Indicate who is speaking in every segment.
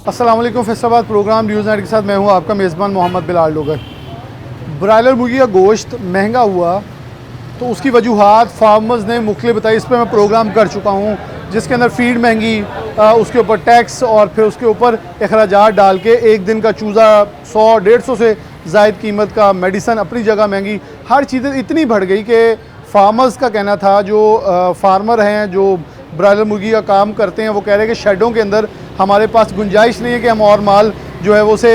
Speaker 1: अस्सलाम वालेकुम। Faisalabad programme news night के साथ मैं हूं आपका मेज़बान मोहम्मद बिलाल डोगर। ब्रायलर मुर्गी का गोश्त महंगा हुआ तो उसकी वजूहात फार्मर्स ने मुख्तलिफ बताई। इस पर मैं प्रोग्राम कर चुका हूं, जिसके अंदर फ़ीड महंगी, उसके ऊपर टैक्स और फिर उसके ऊपर अखराजात डाल के एक दिन का चूज़ा 100-150 से ज़ायद कीमत का, मेडिसन अपनी जगह महंगी, हर चीज़ें इतनी बढ़ गई कि फार्मर्स का कहना था, जो फार्मर हैं जो ब्रायलर मुर्गी का काम करते हैं, वो कह रहे हैं कि शेडों के अंदर हमारे पास गुंजाइश नहीं है कि हम और माल जो है वो उसे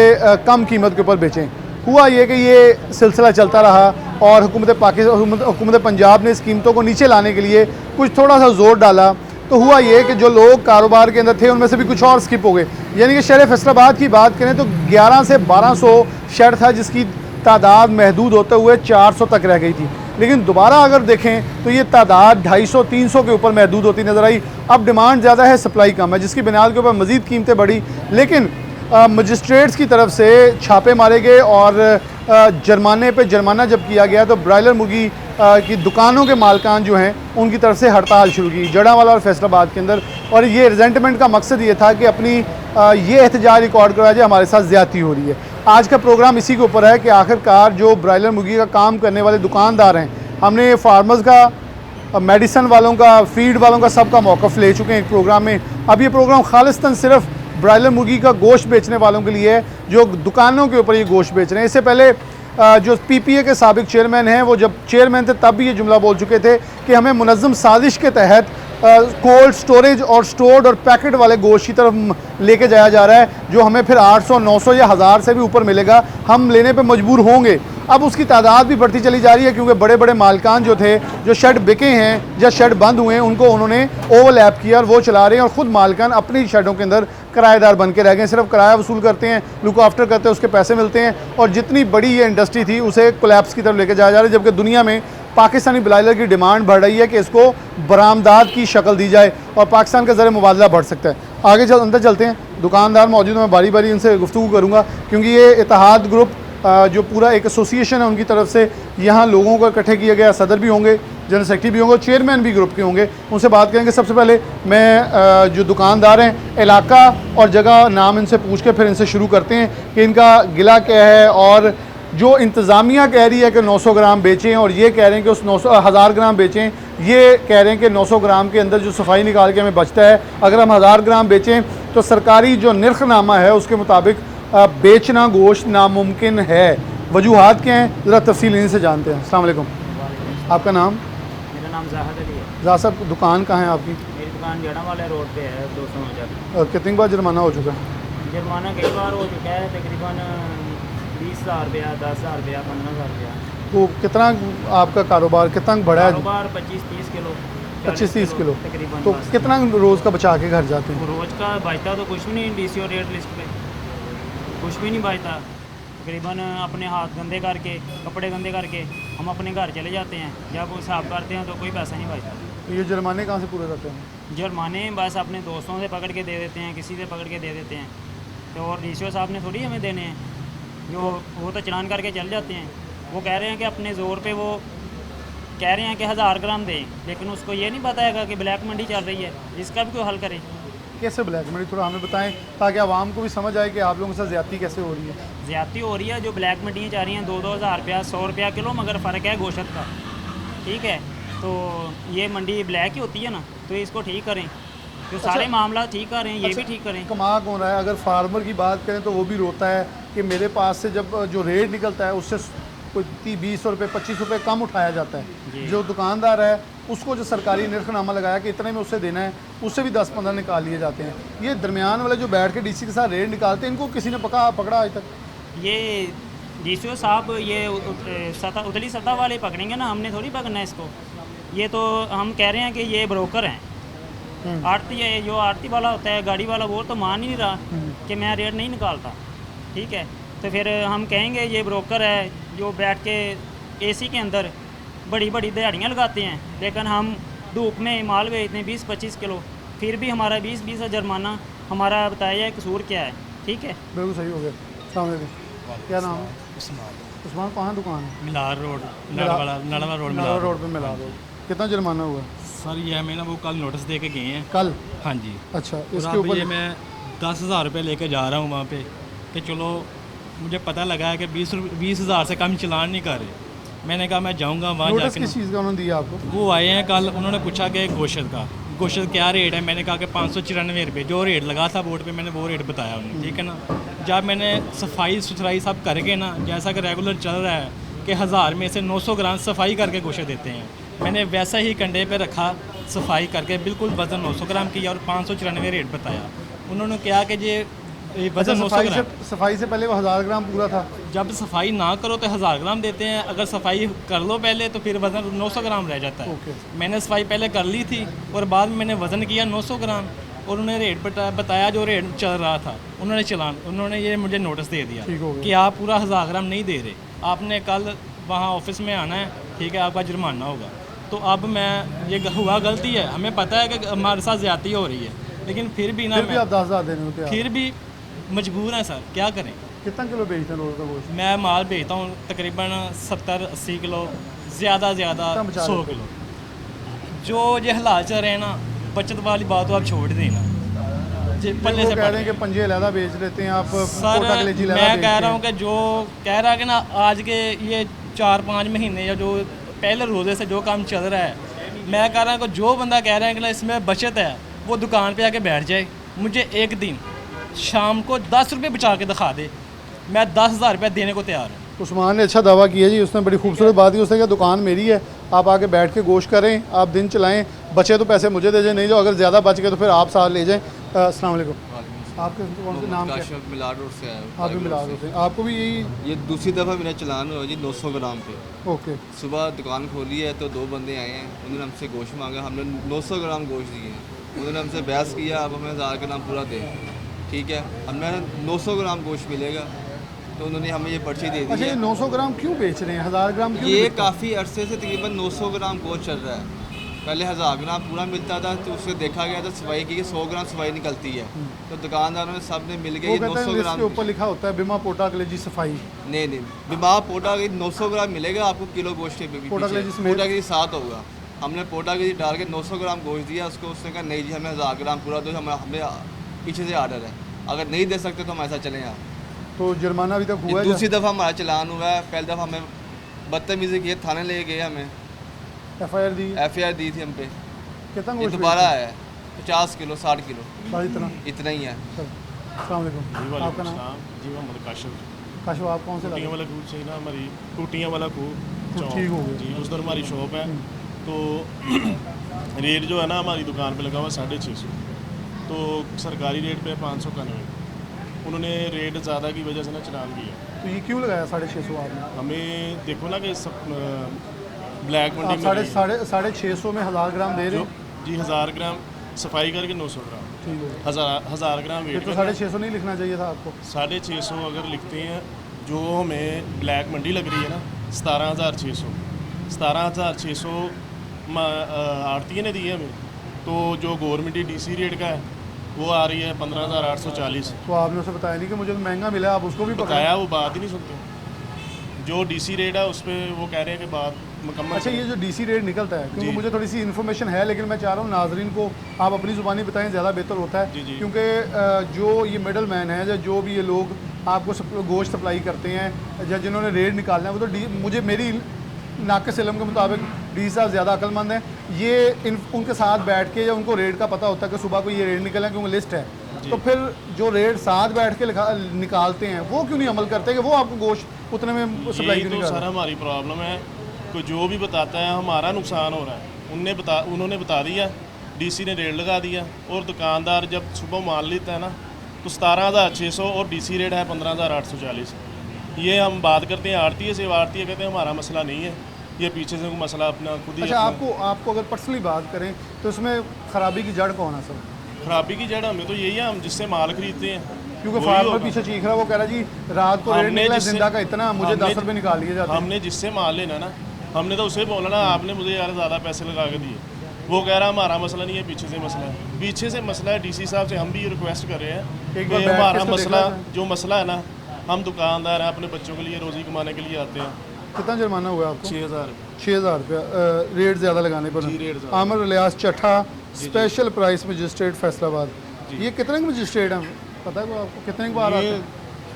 Speaker 1: कम कीमत के ऊपर बेचें। हुआ ये कि ये सिलसिला चलता रहा और हुकूमत पंजाब ने इस कीमतों को नीचे लाने के लिए कुछ थोड़ा सा ज़ोर डाला। तो हुआ ये कि जो लोग कारोबार के अंदर थे उनमें से भी कुछ और स्किप हो गए। यानी कि शहर फैसलाबाद की बात करें तो 11 से 1200 शेड था, जिसकी तादाद महदूद होते हुए 400 तक रह गई थी। लेकिन दोबारा अगर देखें तो ये तादाद 250-300 के ऊपर महदूद होती नज़र आई। अब डिमांड ज़्यादा है, सप्लाई कम है, जिसकी बुनियाद के ऊपर मज़ीद कीमतें बढ़ी। लेकिन मजिस्ट्रेट्स की तरफ से छापे मारे गए और जुर्माने पे जुर्माना जब किया गया तो ब्रायलर मुर्गी की दुकानों के मालकान जो हैं उनकी तरफ से हड़ताल शुरू की जड़ावाला और फैसलाबाद के अंदर। और ये रिजेंटमेंट का मकसद ये था कि अपनी ये एहतजाज रिकॉर्ड करा जाए, हमारे साथ ज़्यादती हो रही है। आज का प्रोग्राम इसी के ऊपर है कि आखिरकार जो ब्रायलर मुर्गी का काम करने वाले दुकानदार हैं, हमने फार्मर्स का, मेडिसन वालों का, फीड वालों का, सबका मौक़िफ़ ले चुके हैं एक प्रोग्राम में। अब ये प्रोग्राम खालिस्तन सिर्फ ब्रायलर मुर्गी का गोश्त बेचने वालों के लिए है जो दुकानों के ऊपर ये गोश्त बेच रहे हैं। इससे पहले जो PPA के साबिक चेयरमैन हैं, वो जब चेयरमैन थे तब भी ये जुमला बोल चुके थे कि हमें मुनज़्ज़म साजिश के तहत कोल्ड स्टोरेज और स्टोर्ड और पैकेट वाले गोश्त की तरफ लेके जाया जा रहा है, जो हमें फिर 800, 900 या 1000 से भी ऊपर मिलेगा, हम लेने पे मजबूर होंगे। अब उसकी तादाद भी बढ़ती चली जा रही है, क्योंकि बड़े बड़े मालकान जो थे, जो शेड बिके हैं या शेड बंद हुए हैं, उनको उन्होंने ओवरलैप किया और वो चला रहे हैं। और ख़ुद मालकान अपनी शेडों के अंदर किराएदार बन के रह गए, सिर्फ किराया वसूल करते हैं, लुक आफ्टर करते हैं, उसके पैसे मिलते हैं। और जितनी बड़ी ये इंडस्ट्री थी उसे कोलैप्स की तरफ लेके जाया जा रहा है, जबकि दुनिया में पाकिस्तानी ब्रायलर की डिमांड बढ़ रही है कि इसको बरामदात की शक्ल दी जाए और पाकिस्तान का ज़र मुबादला बढ़ सकता है। आगे अंदर चलते हैं, दुकानदार मौजूद हैं, मैं बारी बारी इनसे गुफ्तगू करूँगा, क्योंकि ये इत्तेहाद ग्रुप जो पूरा एक एसोसिएशन है उनकी तरफ से यहाँ लोगों को इकट्ठे किया गया। सदर भी होंगे, जनरल सेक्रेटरी भी होंगे, चेयरमैन भी ग्रुप के होंगे, उनसे बात करेंगे। सबसे पहले मैं जो दुकानदार हैं, इलाका और जगह नाम इनसे पूछ के फिर इनसे शुरू करते हैं कि इनका गिला क्या है। और जो इंतज़ामिया कह रही है कि 900 ग्राम बेचें और ये कह रहे हैं कि उस 1000 ग्राम बेचें, ये कह रहे हैं कि 900 ग्राम के अंदर जो सफाई निकाल के हमें बचता है, अगर हम 1000 ग्राम बेचें तो सरकारी जो निर्खनामा है उसके मुताबिक बेचना गोश्त नामुमकिन है। वजूहात क्या हैं, ज़रा तफसील इनसे जानते हैं। अस्सलाम वालेकुम। आपका नाम?
Speaker 2: मेरा नाम जाहिद अली है।
Speaker 1: ज़ाहिद साहब, दुकान कहाँ है आपकी?
Speaker 2: मेरी दुकान जड़ावाला रोड पे है, 200 मीटर।
Speaker 1: कितनी बार जुर्माना हो चुका है?
Speaker 2: जुर्माना कई बार हो चुका है, तकरीबन 20,000 रुपया, 10,000 रुपया, 15,000 रुपया।
Speaker 1: तो कितना आपका कारोबार कितना बढ़ा है?
Speaker 2: कारोबार 25-30 किलो,
Speaker 1: 25-30 किलो
Speaker 2: तकरीबन।
Speaker 1: तो कितना रोज़ का बचा के घर जाते हैं?
Speaker 2: रोज़ का बचता तो कुछ भी नहीं, DCO रेट लिस्ट पे कुछ भी नहीं बचता। तकरीबन अपने हाथ गंदे करके, कपड़े गंदे करके हम अपने घर चले जाते हैं। जब वो हिसाब करते हैं तो कोई पैसा नहीं बचता।
Speaker 1: तो ये जुर्माने कहाँ से पूरे करते हैं?
Speaker 2: जुर्माने बस अपने दोस्तों से पकड़ के दे देते हैं, किसी से पकड़ के दे देते हैं। तो और DCO साहब ने थोड़ी हमें देने हैं, जो वो तो चलान करके चल जाते हैं। वो कह रहे हैं कि अपने ज़ोर पे वो कह रहे हैं कि 1000 ग्राम दें, लेकिन उसको ये नहीं बताएगा कि ब्लैक मंडी चल रही है, इसका भी कोई हल करे।
Speaker 1: कैसे ब्लैक मनी, थोड़ा हमें बताएं ताकि आवाम को भी समझ आए कि आप लोगों के साथ ज़्यादती कैसे हो रही है।
Speaker 2: ज़्यादती हो रही है, जो ब्लैक मंडियाँ जा रही हैं 2-2 हज़ार रुपया, 100 रुपया किलो, मगर फ़र्क है गोश्त का। ठीक है, तो ये मंडी ब्लैक ही होती है ना, तो इसको ठीक करें, जो सारे मामला ठीक करें, ये भी ठीक करें।
Speaker 1: कमा कौन रहा है? अगर फार्मर की बात करें तो वो भी रोता है कि मेरे पास से जब जो रेट निकलता है उससे कोई 20 रुपये 25 रुपये कम उठाया जाता है। जो दुकानदार है उसको जो सरकारी निर्खनामा लगाया कि इतने में उससे देना है, उससे भी 10-15 निकाल लिए जाते हैं। ये दरमियान वाले जो बैठ के DC के साथ रेट निकालते हैं, इनको किसी ने पकड़ा आज तक?
Speaker 2: ये DCO साहब ये उतली सतह वाले पकड़ेंगे ना, हमने थोड़ी पकड़ना है इसको। ये तो हम कह रहे हैं कि ये ब्रोकर हैं। आड़ती है, जो आड़ती वाला होता है, गाड़ी वाला, वो तो मान ही नहीं रहा कि मैं रेट नहीं निकालता। ठीक है, तो फिर हम कहेंगे ये ब्रोकर है जो बैठ के AC के अंदर बड़ी बड़ी दिहाड़ियाँ लगाते हैं, लेकिन हम धूप में माल बेचते हैं 20-25 किलो, फिर भी हमारा 20-20 का जुर्माना। हमारा बताया जाए कसूर क्या है। ठीक है,
Speaker 1: बिल्कुल सही हो गया। अस्सलाम वालेकुम। क्या नाम है? उस्मान। कहाँ दुकान है?
Speaker 3: मिलार रोड, नड़वा रोड
Speaker 1: पे मिलार रोड। कितना जुर्माना हुआ?
Speaker 3: सर ये हमें ना वो कल नोटिस दे के गए हैं।
Speaker 1: कल?
Speaker 3: हाँ जी।
Speaker 1: अच्छा,
Speaker 3: और
Speaker 1: इसके
Speaker 3: अब
Speaker 1: ऊपर
Speaker 3: ये मैं 10,000 रुपये लेके जा रहा हूँ वहाँ पे कि चलो मुझे पता लगा है कि 20,000 से कम चलान नहीं कर रहे। मैंने कहा मैं जाऊँगा वहाँ
Speaker 1: नोटिस
Speaker 3: जाके
Speaker 1: किस चीज़ का उन्होंने दिया आपको?
Speaker 3: वो आए हैं कल, उन्होंने पूछा कि गोश्त का क्या रेट है। मैंने कहा कि 594 रुपये, जो रेट लगा था बोर्ड पे मैंने वो रेट बताया उन्हें, ठीक है ना। जब मैंने सफाई सुथराई सब करके ना, जैसा कि रेगुलर चल रहा है कि 1000 में से 900 ग्राम सफाई करके गोश्त देते हैं, मैंने वैसा ही कंडे पे रखा सफाई करके, बिल्कुल वज़न 900 ग्राम किया और 594 रेट बताया। उन्होंने कहा कि ये वज़न 900 ग्राम।
Speaker 1: सफाई से पहले वो 1000 ग्राम पूरा था।
Speaker 3: जब सफाई ना करो तो 1000 ग्राम देते हैं, अगर सफाई कर लो पहले तो फिर वज़न 900 ग्राम रह जाता है।
Speaker 1: ओके।
Speaker 3: मैंने सफाई पहले कर ली थी और बाद में मैंने वज़न किया 900 ग्राम और उन्हें रेट बताया जो रेट चल रहा था। उन्होंने ये मुझे नोटिस दे दिया
Speaker 1: ठीक हो गया।
Speaker 3: कि आप पूरा 1000 ग्राम नहीं दे रहे, आपने कल वहाँ ऑफिस में आना है, ठीक है, आपका जुर्माना होगा। तो अब मैं ये हुआ गलती है, हमें पता है कि हमारे साथ ज़्यादती हो रही है, लेकिन फिर भी ना
Speaker 1: फिर भी आप 10,000 देने होते हैं।
Speaker 3: फिर भी मजबूर हैं सर, क्या करें।
Speaker 1: कितना किलो बेचते हैं रोज़ का गोश्त?
Speaker 3: मैं माल बेचता हूँ तकरीबन 70-80 किलो, ज़्यादा 100 किलो। जो ये हालात चल रहे हैं ना, बचत वाली बात तो आप छोड़ देना। पल्ले
Speaker 1: वो
Speaker 3: से
Speaker 1: कह रहे हैं कि पंजे अलहदा बेच लेते हैं आप,
Speaker 3: सर
Speaker 1: कोटा कलेजी अलहदा
Speaker 3: मैं
Speaker 1: बेचते
Speaker 3: कह रहा
Speaker 1: हैं।
Speaker 3: हूँ कि जो कह रहा है कि ना आज के ये 4-5 महीने या जो पहले रोज़े से जो काम चल रहा है, मैं कह रहा हूँ कि जो बंदा कह रहा है कि ना इसमें बचत है, वो दुकान पे आके बैठ जाए। मुझे एक दिन शाम को 10 रुपये बचा के दिखा दे, मैं 10,000 रुपये देने को तैयार हूँ।
Speaker 1: उस्मान ने अच्छा दावा किया जी, उसने बड़ी खूबसूरत बात की। उसने कहा दुकान मेरी है, आप आके बैठ के गोश्त करें, आप दिन चलाएं, बचे तो पैसे मुझे दे जाएं, नहीं तो अगर ज़्यादा बच गए तो फिर आप साथ ले जाएं। अस्सलाम वालेकुम। आपके कौन से नाम क्या है?
Speaker 4: मिलाड रोड से आया हूँ।
Speaker 1: आप भी मिला होते हैं, आपको भी यही?
Speaker 4: ये दूसरी दफ़ा मेरा चलान हुआ जी 900 ग्राम पे।
Speaker 1: ओके।
Speaker 4: सुबह दुकान खोली है तो 2 बंदे आए हैं, उन्होंने हमसे गोश्त मांगा, हमने 900 ग्राम गोश्त दिए हैं। उन्होंने हमसे बहस किया, अब हमें 1000 ग्राम पूरा दे, ठीक है, हमें 900 ग्राम गोश्त मिलेगा, तो उन्होंने हमें ये पर्ची दे दी
Speaker 1: अच्छा, ये
Speaker 4: है।
Speaker 1: 900 ग्राम क्यों बेच रहे हैं? 1000 ग्राम क्यों
Speaker 4: ये
Speaker 1: नहीं बिकता?
Speaker 4: काफ़ी अरसे से तकरीबन 900 ग्राम गोश्त चल रहा है। पहले 1000 ग्राम पूरा मिलता था, तो उससे देखा गया था सफाई की 100 ग्राम सफाई निकलती है, तो दुकानदारों ने सब ने मिल के
Speaker 1: वो
Speaker 4: ये
Speaker 1: कहते
Speaker 4: 900
Speaker 1: हैं
Speaker 4: ग्राम।
Speaker 1: इसके ऊपर लिखा होता है बिमा पोटा कलेजी सफाई।
Speaker 4: नहीं, बीमार पोटा की 900 ग्राम मिलेगा आपको किलो गोश्त के पीछे।
Speaker 1: पोटा कलेजी समेत?
Speaker 4: पोटा के 7 होगा। हमने पोटा के डाल के 900 ग्राम गोश्त दिया उसको, उसने कहा नहीं जी हमें 1000 ग्राम पूरा दो, हमें पीछे से आर्डर है, अगर नहीं दे सकते तो हम ऐसा चलें। आप
Speaker 1: तो जुर्माना अभी तक हुआ है?
Speaker 4: दूसरी दफ़ा हमारा चलान हुआ है, पहली दफ़ा हमें बदतमीज़ी की, थाने ले गए, हमें
Speaker 1: FIR दी?
Speaker 4: FIR दी थी हम पे।
Speaker 1: कितना
Speaker 4: ये
Speaker 1: गोश्त
Speaker 4: दोबारा
Speaker 1: बेचते
Speaker 4: आया है 50 किलो 60 किलो,
Speaker 1: हैं? बस इतना?
Speaker 4: इतना ही है।
Speaker 1: अस्सलाम वालेकुम। आपका नाम?
Speaker 5: जी मोहम्मद काशिफ।
Speaker 1: काशिफ, आप कौन से
Speaker 5: टूटियाँ
Speaker 1: लाते
Speaker 5: वाला कूद से ना हमारी टूटियाँ वाला कूद
Speaker 1: तो ठीक हो गया।
Speaker 5: जी, उस दर हमारी शॉप है। तो रेट जो है ना हमारी दुकान पे लगा हुआ 650, तो सरकारी रेट पे 591। उन्होंने रेट ज़्यादा की वजह से ना चलान किया।
Speaker 1: तो ये क्यों लगाया 650 आपने?
Speaker 5: हमें देखो ना कि सब ब्लैक
Speaker 1: आप
Speaker 5: मंडी में रही है।
Speaker 1: 650 में 1000 ग्राम दे रहे
Speaker 5: जो
Speaker 1: हो?
Speaker 5: जी 1000 ग्राम सफाई करके 900 ग्राम,
Speaker 1: ठीक हो गया।
Speaker 5: 1000 ग्राम
Speaker 1: फिर
Speaker 5: वेट
Speaker 1: तो 650 नहीं लिखना चाहिए था आपको।
Speaker 5: 650 अगर लिखते हैं, जो हमें ब्लैक मंडी लग रही है ना 17,600, 17,600 आड़ती ने दी है हमें। तो जो गवर्नमेंट DC रेट का है वो आ रही है 15,840।
Speaker 1: तो आपने उसे बताया नहीं कि मुझे तो महंगा मिला, आप उसको भी
Speaker 5: बताया, वो बात ही नहीं सुनते। जो DC रेट है उस पर वो कह रहे हैं कि बात मुकम्मल।
Speaker 1: अच्छा, ये जो DC रेट निकलता है, क्योंकि
Speaker 5: जी।
Speaker 1: मुझे थोड़ी सी इन्फॉर्मेशन है, लेकिन मैं चाह रहा हूँ नाजरीन को आप अपनी ज़ुबानी बताएं, ज़्यादा बेहतर होता है।
Speaker 5: जी, जी।
Speaker 1: क्योंकि जो ये मिडल मैन है, या जो भी ये लोग आपको गोश्त सप्लाई करते हैं, या जिन्होंने रेट निकालना है, वो तो मुझे मेरी नाक़िस इल्म के मुताबिक DC साहब ज़्यादा अक्लमंद हैं। ये उनके साथ बैठ के या उनको रेट का पता होता है कि सुबह को ये रेट निकला, क्योंकि लिस्ट है। तो फिर जो रेट साथ बैठ के निकालते हैं, वो क्यों नहीं अमल करते कि वो आपको गोश्त उतने में सप्लाई क्यों
Speaker 5: यही
Speaker 1: नहीं
Speaker 5: तो
Speaker 1: कर
Speaker 5: सर
Speaker 1: रहे?
Speaker 5: हमारी प्रॉब्लम है कि जो भी बताता है हमारा नुकसान हो रहा है। उन्होंने बता दिया, DC ने रेट लगा दिया, और दुकानदार जब सुबह माल लेता है ना तो 17,600 और DC रेट है 15,840। ये हम बात करते हैं आड़ती से, आड़ती कहते हैं हमारा मसला नहीं है, ये पीछे से कोई मसला अपना खुद ही।
Speaker 1: अच्छा, आपको अगर पर्सनली बात करें तो इसमें ख़राबी की जड़ कौन है सर?
Speaker 5: खराबी की जड़ हमें तो यही है, हम जिससे माल खरीदते हैं
Speaker 1: क्योंकि
Speaker 5: वही
Speaker 1: फार्मर
Speaker 5: होगा।
Speaker 1: पीछे चीख रहा है, वो कह रहा है जी रात को रेट
Speaker 5: हमने
Speaker 1: निकला
Speaker 5: जिससे-
Speaker 1: जिंदा का इतना, मुझे
Speaker 5: हमने-
Speaker 1: 10 रुपये निकाल लिए जाते हैं।
Speaker 5: हमने जिससे माल लेना ना, हमने तो उसे बोला ना आपने मुझे यार ज़्यादा पैसे लगा के दिए। वो कह रहा हमारा मसला नहीं है, पीछे से मसला है, पीछे से मसला है। DC साहब से हम भी ये रिक्वेस्ट कर रहे हैं
Speaker 1: एक
Speaker 5: कि
Speaker 1: बार बैठ के
Speaker 5: हमारा
Speaker 1: इसको
Speaker 5: मसला,
Speaker 1: देखा जाए।
Speaker 5: जो मसला है ना, हम दुकानदार हैं, अपने बच्चों के लिए रोज़ी कमाने के लिए आते हैं।
Speaker 1: कितना जुर्माना हुआ आपको?
Speaker 5: 6,000।
Speaker 1: 6,000 रुपया रेट ज़्यादा लगाने पर।
Speaker 5: जी, रेट ज़्यादा।
Speaker 1: Aamir Ilyas Chattha, special price magistrate Faisalabad. ये कितने के मजिस्ट्रेट हैं? पता है वो आपको कितने बार आते
Speaker 5: ये
Speaker 1: हैं?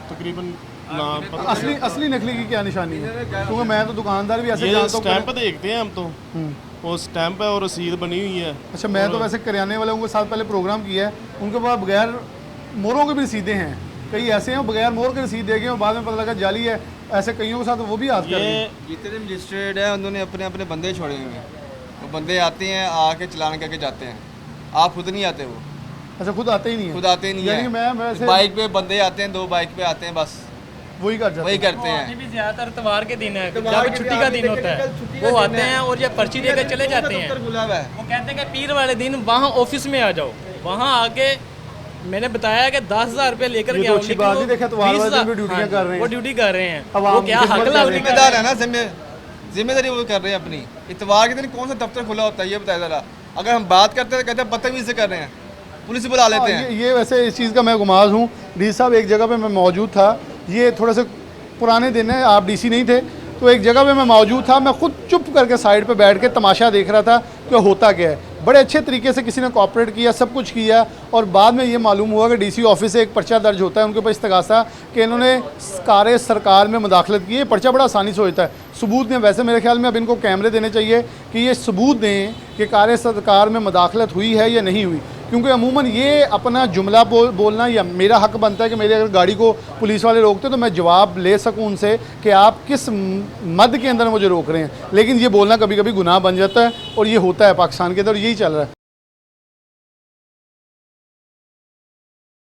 Speaker 5: तकरीबन ना पता
Speaker 1: असली असली नकली की क्या निशानी है? क्योंकि मैं तो दुकानदार भी ऐसे
Speaker 5: ये
Speaker 1: जानता हूँ
Speaker 5: स्टैंप देखते हैं हम तो,
Speaker 1: हम्म।
Speaker 5: वो स्टैंप है और रसीद बनी हुई है।
Speaker 1: अच्छा, मैं तो वैसे करियाने वालों के साथ पहले प्रोग्राम किया है, उनके पास बगैर मोहरों के भी रसीदें हैं। कई ऐसे हैं बगैर मोहर के रसीद दे गए और बाद में पता लगा जाली है। ऐसे कईयों के साथ वो भी आज कर रहे हैं।
Speaker 5: ये
Speaker 4: जितने मजिस्ट्रेट हैं उन्होंने अपने अपने बंदे छोड़े हुए हैं। वो बंदे आते हैं आके चलान करके जाते हैं। आप खुद नहीं आते, वो
Speaker 1: अच्छा, खुद आते ही नहीं है?
Speaker 4: खुद आते ही नहीं
Speaker 1: यानी कि मैं
Speaker 4: है।
Speaker 1: वैसे
Speaker 4: बाइक पे बंदे आते हैं, 2 बाइक पे आते हैं, बस
Speaker 1: वही कर जाते
Speaker 4: वही
Speaker 1: हैं।
Speaker 4: करते हैं।
Speaker 3: भी ज़्यादातर इतवार के दिन है,
Speaker 4: इतवार
Speaker 3: जब
Speaker 4: के
Speaker 3: छुट्टी
Speaker 4: दिन
Speaker 3: का
Speaker 4: आप
Speaker 3: दिन
Speaker 4: देखें,
Speaker 3: होता है,
Speaker 4: कल छुट्टी का
Speaker 3: वो
Speaker 4: दिन
Speaker 3: आते
Speaker 4: है।
Speaker 3: हैं और ये पर्ची देकर चले जाते हैं।
Speaker 4: दफ्तर खुला हुआ है।
Speaker 3: वो कहते हैं कि पीर वाले दिन वहाँ ऑफिस में आ जाओ। वहाँ आके मैंने बताया कि 10,000 रुपये लेकर
Speaker 1: ये
Speaker 3: गया
Speaker 1: तो
Speaker 3: हूँ,
Speaker 1: अच्छी
Speaker 3: लेकिन
Speaker 1: बात
Speaker 3: वो
Speaker 1: नहीं, देखा इतवार वाले दिन
Speaker 3: 20,000
Speaker 1: भी ड्यूटियां
Speaker 3: हाँ,
Speaker 1: कर रहे हैं।
Speaker 3: वो ड्यूटी कर रहे हैं।
Speaker 1: अब
Speaker 3: वो
Speaker 1: आप
Speaker 3: क्या
Speaker 1: खिदमत
Speaker 3: हक
Speaker 1: कर
Speaker 3: लाभ
Speaker 1: रहे हैं।
Speaker 3: नहीं कर
Speaker 4: जिम्मेदार
Speaker 3: रहे
Speaker 4: है ना, जिम्मेदारी वो कर रहे हैं अपनी। इतवार के दिन कौन सा दफ्तर खुला होता है ये बताया ज़रा। अगर हम बात करते हैं तो कहते हैं बदतमीजी से कर रहे हैं, पुलिस बुला लेते हैं।
Speaker 1: ये वैसे इस चीज़ का मैं गुमाज हूँ। डी साहब एक जगह पे मैं मौजूद था, ये थोड़े से पुराने दिन है, आप डीसी नहीं थे, तो एक जगह पे मैं मौजूद था। मैं खुद चुप करके साइड पे बैठ के तमाशा देख रहा था कि होता क्या है। बड़े अच्छे तरीके से किसी ने कॉपरेट किया, सब कुछ किया, और बाद में ये मालूम हुआ कि डीसी ऑफिस से एक पर्चा दर्ज होता है उनके ऊपर इस्तगासा कि इन्होंने कार्य सरकार में मुदाखलत की है। पर्चा बड़ा आसानी से होता है, सबूत दें। वैसे मेरे ख्याल में अब इनको कैमरे देने चाहिए कि ये सबूत दें कि कार्य सरकार में मुदाखलत हुई है या नहीं हुई। क्योंकि अमूमन ये अपना जुमला बोलना, या मेरा हक बनता है कि मेरे अगर गाड़ी को पुलिस वाले रोकते तो मैं जवाब ले सकूं उनसे कि आप किस मद के अंदर मुझे रोक रहे हैं। लेकिन ये बोलना कभी कभी गुनाह बन जाता है, और ये होता है पाकिस्तान के अंदर, यही चल रहा है।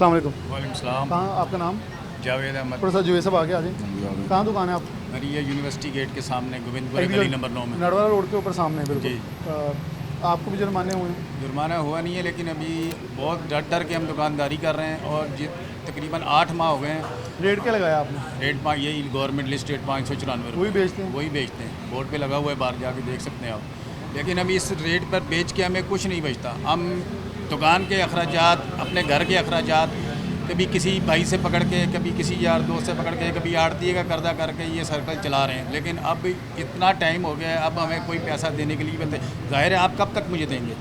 Speaker 1: अस्सलाम वालेकुम।
Speaker 6: वालेकुम सलाम।
Speaker 1: कहाँ आपका नाम?
Speaker 6: जावेद अहमद।
Speaker 1: थोड़ा सा जुए साहब आगे आ जाए। कहाँ दुकान है आप?
Speaker 6: मेरी ये यूनिवर्सिटी गेट के सामने गोविंदपुर गली नंबर 9 में।
Speaker 1: नडवाला रोड के ऊपर सामने है,
Speaker 6: जी।
Speaker 1: बिल्कुल। आपको भी जुर्माने हुए हैं?
Speaker 6: जुर्माना हुआ नहीं है, लेकिन अभी बहुत डर के हम दुकानदारी कर रहे हैं और तकरीबन 8 माह हो गए हैं।
Speaker 1: रेट क्या लगाया आपने?
Speaker 6: रेट पा यही गवर्नमेंट लिस्ट रेट 594
Speaker 1: वही बेचते हैं?
Speaker 6: वही बेचते हैं, बोर्ड पे लगा हुआ है, बाहर जाके देख सकते हैं आप। लेकिन अभी इस रेट पर बेच के हमें कुछ नहीं बचता। हम दुकान के अखराजात, अपने घर के अखराजात, कभी किसी भाई से पकड़ के, कभी किसी यार दोस्त से पकड़ के, कभी आड़ती का कर्जा करके ये सर्कल चला रहे हैं। लेकिन अब इतना टाइम हो गया है, अब हमें कोई पैसा देने के लिए बताए, जाहिर है आप कब तक मुझे देंगे।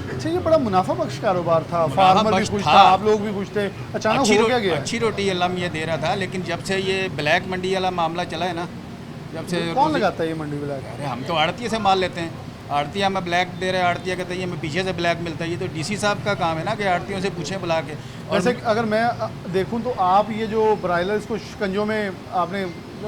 Speaker 1: अच्छा, ये बड़ा मुनाफा बख्श कारोबार था,
Speaker 6: मुनाफा
Speaker 1: फार्मर भी
Speaker 6: बख्श
Speaker 1: खुश
Speaker 6: था।
Speaker 1: था, आप लोग भी खुश थे। अचानक हो क्या गया?
Speaker 6: अच्छी रोटी अल्लाह ये दे रहा था, लेकिन जब से ये ब्लैक मंडी वाला मामला चला है ना, जब से
Speaker 1: कौन लगाता है ये मंडी ब्लैक?
Speaker 6: अरे हम तो आड़तिया से माल लेते हैं, आड़तिया में ब्लैक दे रहे हैं, आड़तिया कहते हैं हमें पीछे से ब्लैक मिलता है। ये तो डीसी साहब का काम है ना कि आड़तियों से पूछें बुला के।
Speaker 1: वैसे अगर मैं देखूं तो आप ये जो ब्रायलर इसको शिकंजों में आपने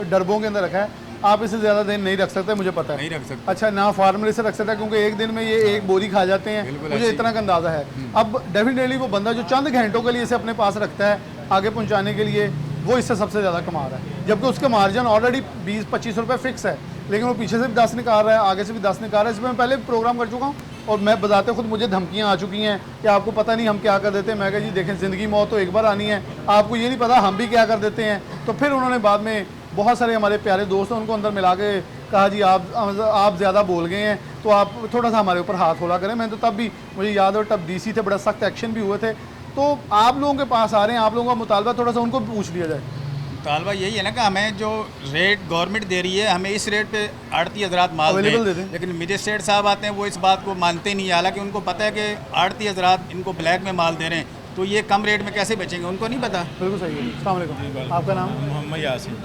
Speaker 1: डरबों के अंदर रखा है, आप इसे ज़्यादा दिन नहीं रख सकते, मुझे पता है।
Speaker 6: नहीं रख सकते।
Speaker 1: अच्छा, ना फार्मर इसे रख सकता है क्योंकि एक दिन में ये एक बोरी खा जाते हैं,
Speaker 6: बिल्कुल
Speaker 1: मुझे
Speaker 6: ऐसे
Speaker 1: इतना का अंदाज़ा है। अब डेफिनेटली वो बंदा जो चंद घंटों के लिए इसे अपने पास रखता है आगे पहुंचाने के लिए, वो इससे सबसे ज़्यादा कमा रहा है। जबकि उसका मार्जिन ऑलरेडी 20-25 रुपये फिक्स है, लेकिन वो पीछे से भी 10 निकाल रहा है, आगे से भी 10 निकाल रहा है। इसमें मैं पहले भी प्रोग्राम कर चुका हूँ, और मैं बताते खुद मुझे धमकियाँ आ चुकी हैं कि आपको पता नहीं हम क्या कर देते हैं। मैं कहा जी देखें, ज़िंदगी मौत तो एक बार आनी है, आपको ये नहीं पता हम भी क्या कर देते हैं। तो फिर उन्होंने बाद में बहुत सारे हमारे प्यारे दोस्त हैं, उनको अंदर मिला के कहा जी आप ज़्यादा बोल गए हैं, तो आप थोड़ा सा हमारे ऊपर हाथ होला करें। मैं तो तब भी, मुझे याद है तब डीसी थे, बड़ा सख्त एक्शन भी हुए थे। तो आप लोगों के पास आ रहे हैं, आप लोगों का मुतालबा थोड़ा सा उनको पूछ लिया जाए।
Speaker 6: तालबा यही है ना कि हमें जो रेट गवर्नमेंट दे रही है, हमें इस रेट पे आड़ती हजरात माल
Speaker 1: Available दे
Speaker 6: दें।
Speaker 1: दें।
Speaker 6: लेकिन मजिस्ट्रेट साहब आते हैं, वो इस बात को मानते नहीं। हालांकि उनको पता है कि आड़ती हजरात इनको ब्लैक में माल दे रहे हैं, तो ये कम रेट में कैसे बेचेंगे, उनको नहीं पता।
Speaker 1: बिल्कुल सही है। अस्सलाम वालेकुम। आपका नाम?
Speaker 7: मोहम्मद यासीन।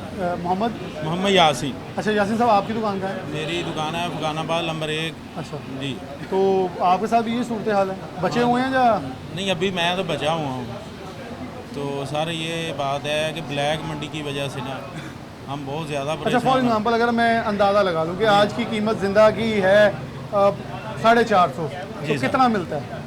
Speaker 1: मोहम्मद
Speaker 7: यासीन।
Speaker 1: अच्छा, यासीन साहब आपकी दुकान का है?
Speaker 7: मेरी दुकान है फुगानाबाद नंबर 1।
Speaker 1: अच्छा,
Speaker 7: जी।
Speaker 1: तो आपके साथ भी ये सूरत हाल है? बचे हुए हैं या?
Speaker 7: नहीं, अभी मैं तो बचा हुआ हूँ। तो सर ये बात है कि ब्लैक मंडी की वजह से ना हम बहुत ज़्यादा
Speaker 1: अच्छा, फॉर
Speaker 7: परेशान हैं।
Speaker 1: एग्जांपल अगर मैं अंदाज़ा लगा लूँ कि आज की कीमत जिंदा की है 450, तो
Speaker 7: जी सर।
Speaker 1: कितना मिलता है?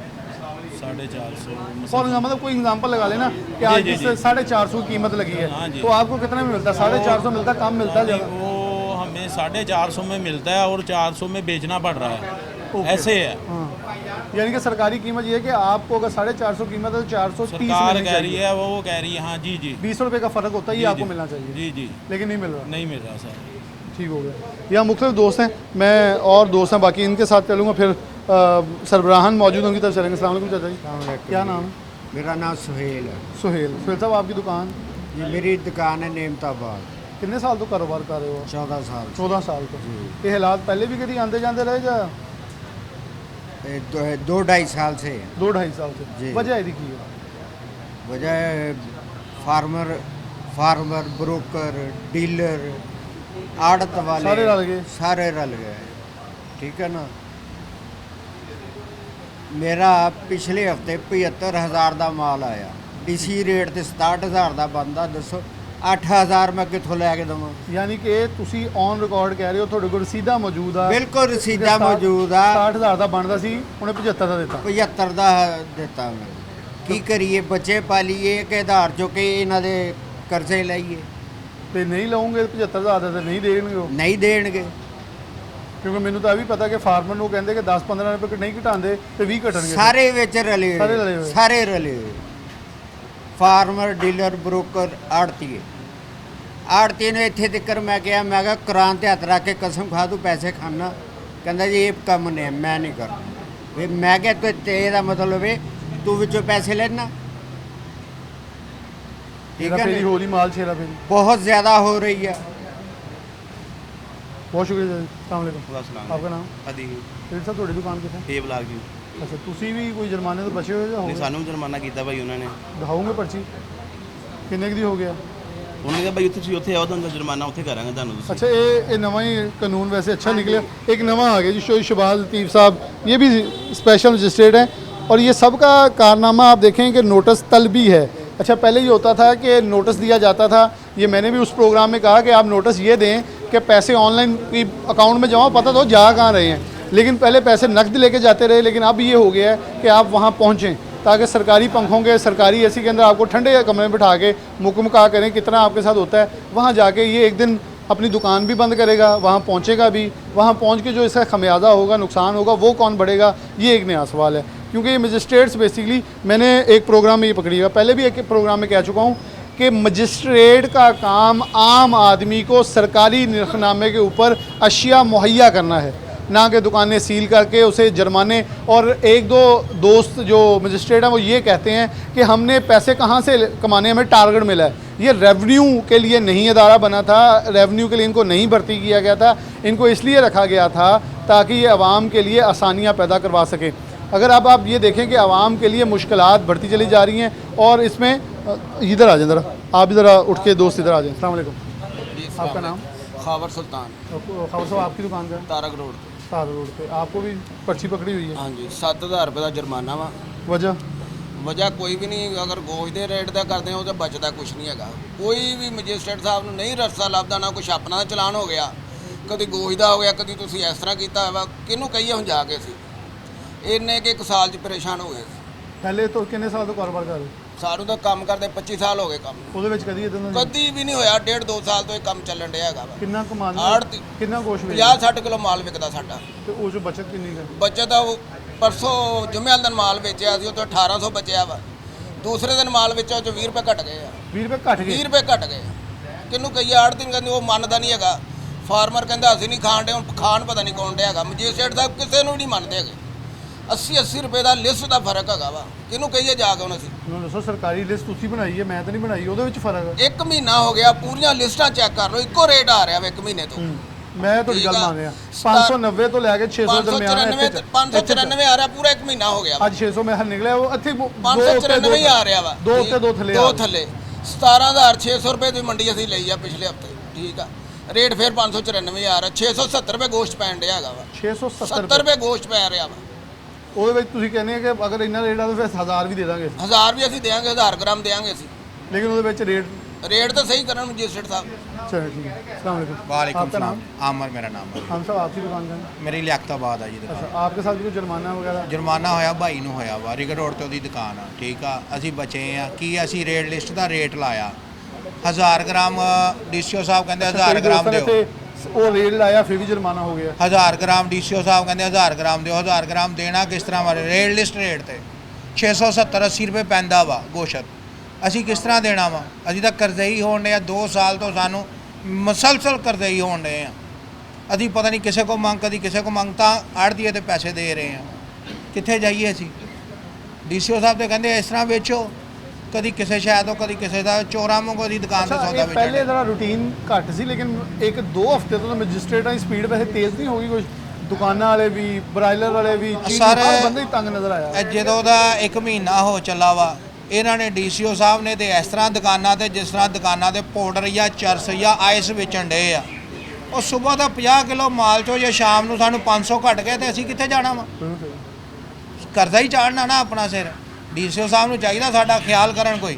Speaker 7: 450।
Speaker 1: फॉर एग्जाम्पल कोई एग्जांपल लगा लेना कि आज
Speaker 7: जी,
Speaker 1: जिस
Speaker 7: जी।
Speaker 1: 450 की कीमत लगी
Speaker 7: हाँ
Speaker 1: है,
Speaker 7: जी।
Speaker 1: तो आपको कितने में मिलता है? 450 मिलता है, कम मिलता है, ज़्यादा?
Speaker 7: वो हमें 450 में मिलता है और 400 में बेचना पड़ रहा है।
Speaker 1: ओके।
Speaker 7: ऐसे है।
Speaker 1: हाँ, यानी कि सरकारी कीमत ये है कि आपको अगर 450 कीमत है तो 430
Speaker 7: सरकार
Speaker 1: मिलनी
Speaker 7: कह रही
Speaker 1: चाहिए।
Speaker 7: है, वो कह रही है। हाँ जी जी।
Speaker 1: 20 रुपये का फ़र्क होता है, ये
Speaker 7: जी,
Speaker 1: आपको
Speaker 7: जी।
Speaker 1: मिलना चाहिए,
Speaker 7: जी जी।
Speaker 1: लेकिन नहीं मिल रहा।
Speaker 7: नहीं मिल रहा सर।
Speaker 1: ठीक हो गया। यहाँ मुख्तलिफ दोस्त हैं, मैं और दोस्त हैं बाकी, इनके साथ चलूँगा, फिर सरबराहान मौजूद उनकी तरफ चलेंगे। अस्सलाम वालेकुम चाचा जी, क्या नाम है?
Speaker 8: मेरा नाम सुहेल है
Speaker 1: सुहेल। सुहेल साहब आपकी दुकान
Speaker 8: जी। मेरी दुकान है नेमताबाद।
Speaker 1: कितने साल तो कारोबार कर रहे हो?
Speaker 8: 14 साल
Speaker 1: 14 साल तो। ये हालात पहले भी कभी आते जाते रहे या
Speaker 8: 2-2.5 साल से है।
Speaker 1: 2-2.5 साल से?
Speaker 8: जी।
Speaker 1: वजह है की है?
Speaker 8: वजह है फार्मर फार्मर ब्रोकर डीलर आड़त वाले
Speaker 1: सारे रल गए।
Speaker 8: सारे रल गए, ठीक है ना। मेरा पिछले हफ्ते 75,000 का माल आया, डीसी रेट ਤੇ 67,000 ਦਾ ਬੰਦਾ, ਦੱਸੋ 8,000 ਮੈਂ ਕਿੱਥੋਂ ਲੈ ਕੇ ਦਵਾਂ।
Speaker 1: ਯਾਨੀ ਕਿ ਤੁਸੀਂ ਔਨ ਰਿਕਾਰਡ ਕਹਿ ਰਹੇ ਹੋ ਤੁਹਾਡੇ ਕੋਲ ਰਸੀਦਾਂ ਮੌਜੂਦ ਆ।
Speaker 8: ਬਿਲਕੁਲ ਰਸੀਦਾਂ ਮੌਜੂਦ ਆ।
Speaker 1: 60,000 ਦਾ ਬਣਦਾ ਸੀ, ਉਹਨੇ 75 ਦਾ ਦਿੱਤਾ।
Speaker 8: 75 ਦਾ ਦਿੱਤਾ ਮੈਂ। ਕੀ ਕਰੀਏ, ਬੱਚੇ ਪਾਲੀਏ ਕਿ ਆਧਾਰ ਚੋਂ ਕਿ ਇਹਨਾਂ ਦੇ ਕਰਜ਼ੇ ਲਈਏ।
Speaker 1: ਤੇ ਨਹੀਂ ਲਓਗੇ 75,000 ਦਾ ਤਾਂ ਨਹੀਂ ਦੇਣਗੇ ਉਹ,
Speaker 8: ਨਹੀਂ ਦੇਣਗੇ।
Speaker 1: ਕਿਉਂਕਿ ਮੈਨੂੰ ਤਾਂ ਇਹ ਵੀ ਪਤਾ ਕਿ ਫਾਰਮਰ ਨੂੰ ਕਹਿੰਦੇ ਕਿ 10-15 ਰੁਪਏ ਨਹੀਂ ਘਟਾਉਂਦੇ ਤੇ 20 ਘਟਣਗੇ।
Speaker 8: ਸਾਰੇ ਵਿੱਚ ਰਲੇ
Speaker 1: ਸਾਰੇ ਰਲੇ ਹੋਏ।
Speaker 8: ਸਾਰੇ ਰਲੇ ਹੋਏ। ਫਾਰਮਰ ਡੀਲਰ ਬ੍ਰੋਕਰ ਆੜਤੀਏ ਨੂੰ ਇੱਥੇ ਤੱਕ ਮੈਂ ਕਿਹਾ ਕੁਰਾਨ ਤੇ ਹੱਥ ਰੱਖ ਕੇ ਕਸਮ ਖਾ ਤੂੰ ਪੈਸੇ ਖਾਣਾ, ਕਹਿੰਦਾ ਜੀ ਇਹ ਕੰਮ ਨੇ ਮੈਂ ਨਹੀਂ ਕਰਨਾ। ਵੀ ਮੈਂ ਕਿਹਾ ਤੇ ਇਹਦਾ ਮਤਲਬ ਹੈ ਤੂੰ ਵਿੱਚੋਂ ਪੈਸੇ ਲੈਣਾ। ਠੀਕ
Speaker 1: ਇਹਦਾ
Speaker 8: ਹੈ
Speaker 1: ਫੇਰੀ
Speaker 8: ਨਾ?
Speaker 1: ਹੋਲੀ ਮਾਲ ਛੇਲਾ ਫੇਰੀ।
Speaker 8: बहुत ज़्यादा हो रही है।
Speaker 1: ਬਹੁਤ ਸ਼ੁਕਰੀਆ ਜੀ। अस्सलाम वालेकुम। आपका नाम?
Speaker 9: ਅਦੀ
Speaker 1: ਇਹ ਸਭ ਤੁਹਾਡੀ ਦੁਕਾਨ ਕਿੱਥੇ?
Speaker 9: ਇਹ ਬਲਾਕ ਜੀ
Speaker 1: ਅੱਛਾ, ਤੁਸੀਂ ਵੀ ਕੋਈ ਜੁਰਮਾਨੇ ਤੋਂ ਬਚੇ ਹੋਏ ਜਾਂ ਹੋ
Speaker 9: ਨਹੀਂ,
Speaker 1: ਗਏ?
Speaker 9: ਸਾਨੂੰ ਜੁਰਮਾਨਾ ਕੀਤਾ ਭਾਈ ਉਹਨਾਂ ਨੇ।
Speaker 1: ਦਿਖਾਓਗੇ ਪਰਚੀ ਕਿੰਨੇ ਕੁ ਦੀ ਹੋ ਗਿਆ?
Speaker 9: ਉਹਨਾਂ ਨੇ ਕਿਹਾ ਭਾਈ ਉੱਥੇ ਤੁਸੀਂ ਉੱਥੇ ਆਓ, ਤੁਹਾਨੂੰ ਜੁਰਮਾਨਾ ਉੱਥੇ ਕਰਾਂਗੇ ਤੁਹਾਨੂੰ ਤੁਸੀਂ।
Speaker 1: अच्छा, ये नवा ही कानून वैसे अच्छा निकला। एक नवा आ गया जी, शहबाज लतीफ़ साहब, ये भी स्पेशल मजिस्ट्रेट हैं और ये सब का कारनामा आप देखें कि नोटिस तलबी है। अच्छा, पहले ये होता था कि नोटिस दिया जाता था, ये मैंने भी उस प्रोग्राम में कहा कि आप नोटिस ये दें कि पैसे ऑनलाइन अकाउंट में जमा, पता तो जा कहाँ रहे हैं, लेकिन पहले पैसे नकद लेके जाते रहे। लेकिन अब ये हो गया है कि आप वहाँ पहुँचें ताकि सरकारी पंखों के सरकारी एसी के अंदर आपको ठंडे कमरे में बिठा के मुकमका करें कितना आपके साथ होता है। वहाँ जाके ये एक दिन अपनी दुकान भी बंद करेगा, वहाँ पहुँचेगा भी, वहाँ पहुँच के जो इसका खमियाजा होगा, नुकसान होगा, वो कौन बढ़ेगा, ये एक नया सवाल है। क्योंकि ये मजिस्ट्रेट्स बेसिकली, मैंने एक प्रोग्राम में ये पकड़िएगा, पहले भी एक प्रोग्राम में कह चुका हूँ कि मजिस्ट्रेट का काम आम आदमी को सरकारी निर्खनामे के ऊपर अशिया मुहैया करना है, ना कि दुकानें सील करके उसे जुर्माने। और एक दो दोस्त जो मजिस्ट्रेट हैं वो ये कहते हैं कि हमने पैसे कहाँ से कमाने, हमें टारगेट मिला है। ये रेवेन्यू के लिए नहीं अदारा बना था, रेवेन्यू के लिए इनको नहीं भर्ती किया गया था, इनको इसलिए रखा गया था ताकि ये आवाम के लिए आसानियाँ पैदा करवा सकें। अगर अब आप ये देखें कि आवाम के लिए मुश्किलात बढ़ती चली जा रही हैं और इसमें इधर आ जाए ज़रा, आप ज़रा उठ के दोस्त इधर आ जाएँ। अस्सलाम वालेकुम। आपका नाम?
Speaker 6: खावर सुल्तान,
Speaker 1: खबर साहब, आपकी दुकान का?
Speaker 6: तारक रोड पे।
Speaker 1: सार रोड पे। आपको भी पर्ची पकड़ी हुई है?
Speaker 6: हाँ जी, 7,000 रुपये का जुर्माना वा।
Speaker 1: वजह
Speaker 6: कोई भी नहीं, अगर गोश्त के रेट का करते हो तो बचता कुछ नहीं है। कोई भी मजिस्ट्रेट साहब ਨੂੰ नहीं रस्ता ਲੱਭਦਾ, ना कुछ अपना ਦਾ ਚਲਾਨ ਹੋ ਗਿਆ, ਕਦੀ ਗੋਸ਼ਤ ਦਾ ਹੋ ਗਿਆ, ਕਦੀ ਤੁਸੀਂ ਇਸ ਤਰ੍ਹਾਂ ਕੀਤਾ ਵਾ। ਕਿਹਨੂੰ ਕਹੀਏ ਹੁਣ ਜਾ ਕੇ ਅਸੀਂ ਇੰਨੇ ਕਿ 1 ਸਾਲ 'ਚ ਪਰੇਸ਼ਾਨ ਹੋ ਗਏ।
Speaker 1: पहले तो कितने साल तो कारोबार कर रहे?
Speaker 6: ਸਾਨੂੰ ਤਾਂ ਕੰਮ ਕਰਦੇ 25 ਸਾਲ ਹੋ ਗਏ ਕੰਮ।
Speaker 1: ਉਹਦੇ ਵਿੱਚ ਕਦੀ ਇਦਾਂ ਦਾ
Speaker 6: ਕਦੀ ਵੀ ਨਹੀਂ ਹੋਇਆ, 1.5-2 ਸਾਲ ਤੋਂ ਇਹ ਕੰਮ ਚੱਲਣ ਡਿਆ ਹੈਗਾ ਵਾ।
Speaker 1: ਕਿੰਨਾ ਕਮਾਉਂਦੇ?
Speaker 6: ਆੜਤੀ
Speaker 1: ਕਿੰਨਾ ਗੋਸ਼ ਵੇਚਦੇ?
Speaker 6: 50-60 ਕਿਲੋ ਮਾਲ ਵਿਕਦਾ ਸਾਡਾ।
Speaker 1: ਤੇ ਉਹ ਜੋ ਬਚਤ ਕਿੰਨੀ ਹੈ?
Speaker 6: ਬਚਤ ਆ ਉਹ ਪਰਸੋਂ ਜੁਮੇ ਵਾਲੇ ਦਿਨ ਮਾਲ ਵੇਚਿਆ ਸੀ, ਉਹ ਤੋਂ 1800 ਬਚਿਆ ਵਾ। ਦੂਸਰੇ ਦਿਨ ਮਾਲ ਵੇਚਿਆ, ਉਹ 'ਚੋਂ 20 ਰੁਪਏ ਘਟ ਗਏ ਆ।
Speaker 1: 20 ਰੁਪਏ ਘਟ ਗਏ?
Speaker 6: 20 ਰੁਪਏ ਘਟ ਗਏ। ਕਿਹਨੂੰ ਕਹੀਏ, ਆੜਤੀ ਨੂੰ ਕਹਿੰਦੇ, ਉਹ ਮੰਨਦਾ ਨਹੀਂ ਹੈਗਾ। ਫਾਰਮਰ ਕਹਿੰਦਾ ਅਸੀਂ ਨਹੀਂ ਖਾਣ ਡੇ, ਹੁਣ ਖਾਣ ਪਤਾ ਨਹੀਂ ਕੌਣ ਡਿਆ ਹੈਗਾ। ਮਜਿਸਟਰੇਟ ਸਾਹਿਬ ਕਿਸੇ ਨੂੰ ਨਹੀਂ ਮੰਨਦੇ ਹੈਗੇ। 80-80 ਰੁਪਏ ਦਾ ਲਿਸਟ ਦਾ ਫਰਕ ਹੈਗਾ ਵਾ। ਕਿਹਨੂੰ ਕਹੀਏ ਜਾ ਕੇ ਹੁਣ ਅਸੀਂ?
Speaker 1: ਉਹਨਾਂ ਦੱਸੋ, ਸਰਕਾਰੀ ਲਿਸਟ ਤੁਸੀਂ ਬਣਾਈ ਹੈ, ਮੈਂ ਤਾਂ ਨਹੀਂ ਬਣਾਈ, ਉਹਦੇ ਵਿੱਚ ਫਰਕ ਹੈ।
Speaker 6: 1 ਮਹੀਨਾ ਹੋ ਗਿਆ, ਪੂਰੀਆਂ ਲਿਸਟਾਂ ਚੈੱਕ ਕਰ ਲਓ, ਇੱਕੋ ਰੇਟ ਆ ਰਿਹਾ ਵਾ 1 ਮਹੀਨੇ ਤੋਂ।
Speaker 1: ਮੈਂ ਤੁਹਾਡੀ ਗੱਲ ਮੰਨ ਰਿਹਾ। 590 ਤੋਂ ਲੈ ਕੇ 600 ਦਰਮਿਆਨ ਹੈ।
Speaker 6: 594 ਆ ਰਿਹਾ, ਪੂਰਾ 1 ਮਹੀਨਾ ਹੋ ਗਿਆ ਵਾ।
Speaker 1: ਅੱਜ 600 ਮੈਂ ਨਿਕਲਿਆ, ਉਹ ਇੱਥੇ
Speaker 6: 594 ਹੀ ਆ ਰਿਹਾ ਵਾ।
Speaker 1: ਦੋ ਉੱਤੇ ਦੋ ਥੱਲੇ।
Speaker 6: 2 ਥੱਲੇ 17,600 ਰੁਪਏ ਦੀ ਮੰਡੀ ਅਸੀਂ ਲਈ ਆ ਪਿਛਲੇ ਹਫਤੇ। ਠੀਕ ਆ, ਰੇਟ ਫਿਰ 594 ਆ ਰਿਹਾ। 670 ਰੁਪਏ ਗੋਸ਼ਤ ਪੈਣ ਡਿਆ ਹੈਗਾ ਵਾ।
Speaker 1: 670
Speaker 6: ਰੁਪਏ ਗੋਸ਼ਤ ਪੈ ਰਿਹਾ ਵਾ।
Speaker 1: ਉਹਦੇ ਵਿੱਚ ਤੁਸੀਂ ਕਹਿੰਦੇ ਆ ਕਿ ਅਗਰ ਇੰਨਾ ਰੇਟ ਆ ਤਾਂ ਫਿਰ 1000 ਵੀ ਦੇ ਦਾਂਗੇ।
Speaker 6: 1000 ਵੀ ਅਸੀਂ ਦੇਵਾਂਗੇ, 1000 ਗ੍ਰਾਮ ਦੇਵਾਂਗੇ ਅਸੀਂ।
Speaker 1: लेकिन ਉਹਦੇ ਵਿੱਚ
Speaker 6: रेट तो सही करना मजिस्ट्रेट साहब।
Speaker 1: चलो ठीक है। अस्सलाम वालेकुम।
Speaker 10: वालेकुम
Speaker 1: आपका नाम?
Speaker 10: सलाम। आमर मेरा नाम है।
Speaker 1: हम सब आपकी दुकान का है?
Speaker 10: मेरी लियाकताबाद है जी दुकान।
Speaker 1: अच्छा, आपके साथ भी कोई जुर्माना वगैरह?
Speaker 10: जुर्माना होया भाई ਨੂੰ ਹੋਇਆ ਵਾ, ਰਿਗਰ ਰੋਡ ਤੇ ਉਹਦੀ ਦੁਕਾਨ ਆ। ਠੀਕ ਆ, ਅਸੀਂ ਬਚੇ ਆ ਕਿ ਅਸੀਂ ਰੇਟ ਲਿਸਟ ਦਾ ਰੇਟ ਲਾਇਆ 1000 ਗ੍ਰਾਮ। ਡੀਸੀਓ ਸਾਹਿਬ ਕਹਿੰਦੇ 1000 ਗ੍ਰਾਮ ਦਿਓ।
Speaker 1: ਉਹ ਰੇਟ ਲਾਇਆ ਫਿਰ ਵੀ ਜੁਰਮਾਨਾ ਹੋ ਗਿਆ।
Speaker 10: 1000 ਗ੍ਰਾਮ ਡੀਸੀਓ ਸਾਹਿਬ ਕਹਿੰਦੇ 1000 ਗ੍ਰਾਮ ਦਿਓ। 1000 ਗ੍ਰਾਮ ਦੇਣਾ ਕਿਸ ਤਰ੍ਹਾਂ ਵਾ? ਰੇਟ ਲਿਸਟ ਰੇਟ ਤੇ 670-80 ਰੁਪਏ ਪੈਂਦਾ ਵਾ ਗੋਸ਼ਤ। ਅਸੀਂ ਕਿਸ ਤਰ੍ਹਾਂ ਦੇਣਾ ਵਾ? ਅਸੀਂ ਤਾਂ ਕਰਜ਼ਈ ਹੋਣ ਡੇ ਆ। 2 ਸਾਲ ਤੋਂ ਸਾਨੂੰ ਮੁਸਲਸਲ ਕਰਜ਼ਈ ਹੋਣ ਡੇ ਆ। ਅਸੀਂ ਪਤਾ ਨਹੀਂ ਕਿਸੇ ਕੋ ਮੰਗ, ਕਦੀ ਕਿਸੇ ਕੋ ਮੰਗ, ਤਾਂ ਆੜ੍ਹਤੀਏ ਤੇ ਪੈਸੇ ਦੇ ਰਹੇ ਆ। ਕਿੱਥੇ ਜਾਈਏ ਅਸੀਂ? ਡੀਸੀਓ ਸਾਹਿਬ ਤੇ ਕਹਿੰਦੇ ਇਸ ਤਰ੍ਹਾਂ ਵੇਚੋ, ਕਦੀ ਕਿਸੇ ਸ਼ਾਇਦ ਤੋਂ, ਕਦੀ ਕਿਸੇ ਦਾ ਚੋਰਾਂ ਵਾਂਗੂ ਦੀ ਦੁਕਾਨ ਤੇ ਸੌਦਾ ਵੇਚਣ।
Speaker 1: ਪਹਿਲੇ ਜ਼ਰਾ ਰੂਟੀਨ ਘੱਟ ਸੀ, ਲੇਕਿਨ 1-2 ਹਫ਼ਤੇ ਤੋਂ ਮੈਜਿਸਟ੍ਰੇਟਾਂ ਦੀ ਸਪੀਡ ਵੈਸੇ ਤੇਜ਼ ਨਹੀਂ ਹੋ ਗਈ ਕੁਝ? ਦੁਕਾਨਾਂ ਵਾਲੇ ਵੀ, ਬਰਾਇਲਰ ਵਾਲੇ ਵੀ,
Speaker 10: ਸਾਰੇ
Speaker 1: ਬੰਦੇ ਹੀ ਤੰਗ ਨਜ਼ਰ ਆਇਆ।
Speaker 10: ਜਦੋਂ ਦਾ 1 ਮਹੀਨਾ ਹੋ ਚੱਲਾ ਵਾ, ਇਹਨਾਂ ਨੇ ਡੀਸੀਓ ਸਾਹਿਬ ਨੇ ਤੇ ਇਸ ਤਰ੍ਹਾਂ ਦੁਕਾਨਾਂ ਤੇ ਜਿਸ ਤਰ੍ਹਾਂ ਦੁਕਾਨਾਂ ਤੇ ਪਾਊਡਰ ਜਾਂ ਚਰਸ ਜਾਂ ਆਈਸ ਵੇਚਣ ਡਏ ਆ। ਉਹ ਸਵੇਰ ਦਾ 50 ਕਿਲੋ ਮਾਲ ਚੋਂ ਜੇ ਸ਼ਾਮ ਨੂੰ ਸਾਨੂੰ 500 ਘਟ ਗਏ ਤੇ ਅਸੀਂ ਕਿੱਥੇ ਜਾਣਾ ਵਾ? ਕਰਜ਼ਾ ਹੀ ਚਾੜਨਾ ਨਾ ਆਪਣਾ ਸਿਰ। ਡੀਸੀਓ ਸਾਹਿਬ ਨੂੰ ਚਾਹੀਦਾ ਸਾਡਾ ਖਿਆਲ ਕਰਨ ਕੋਈ।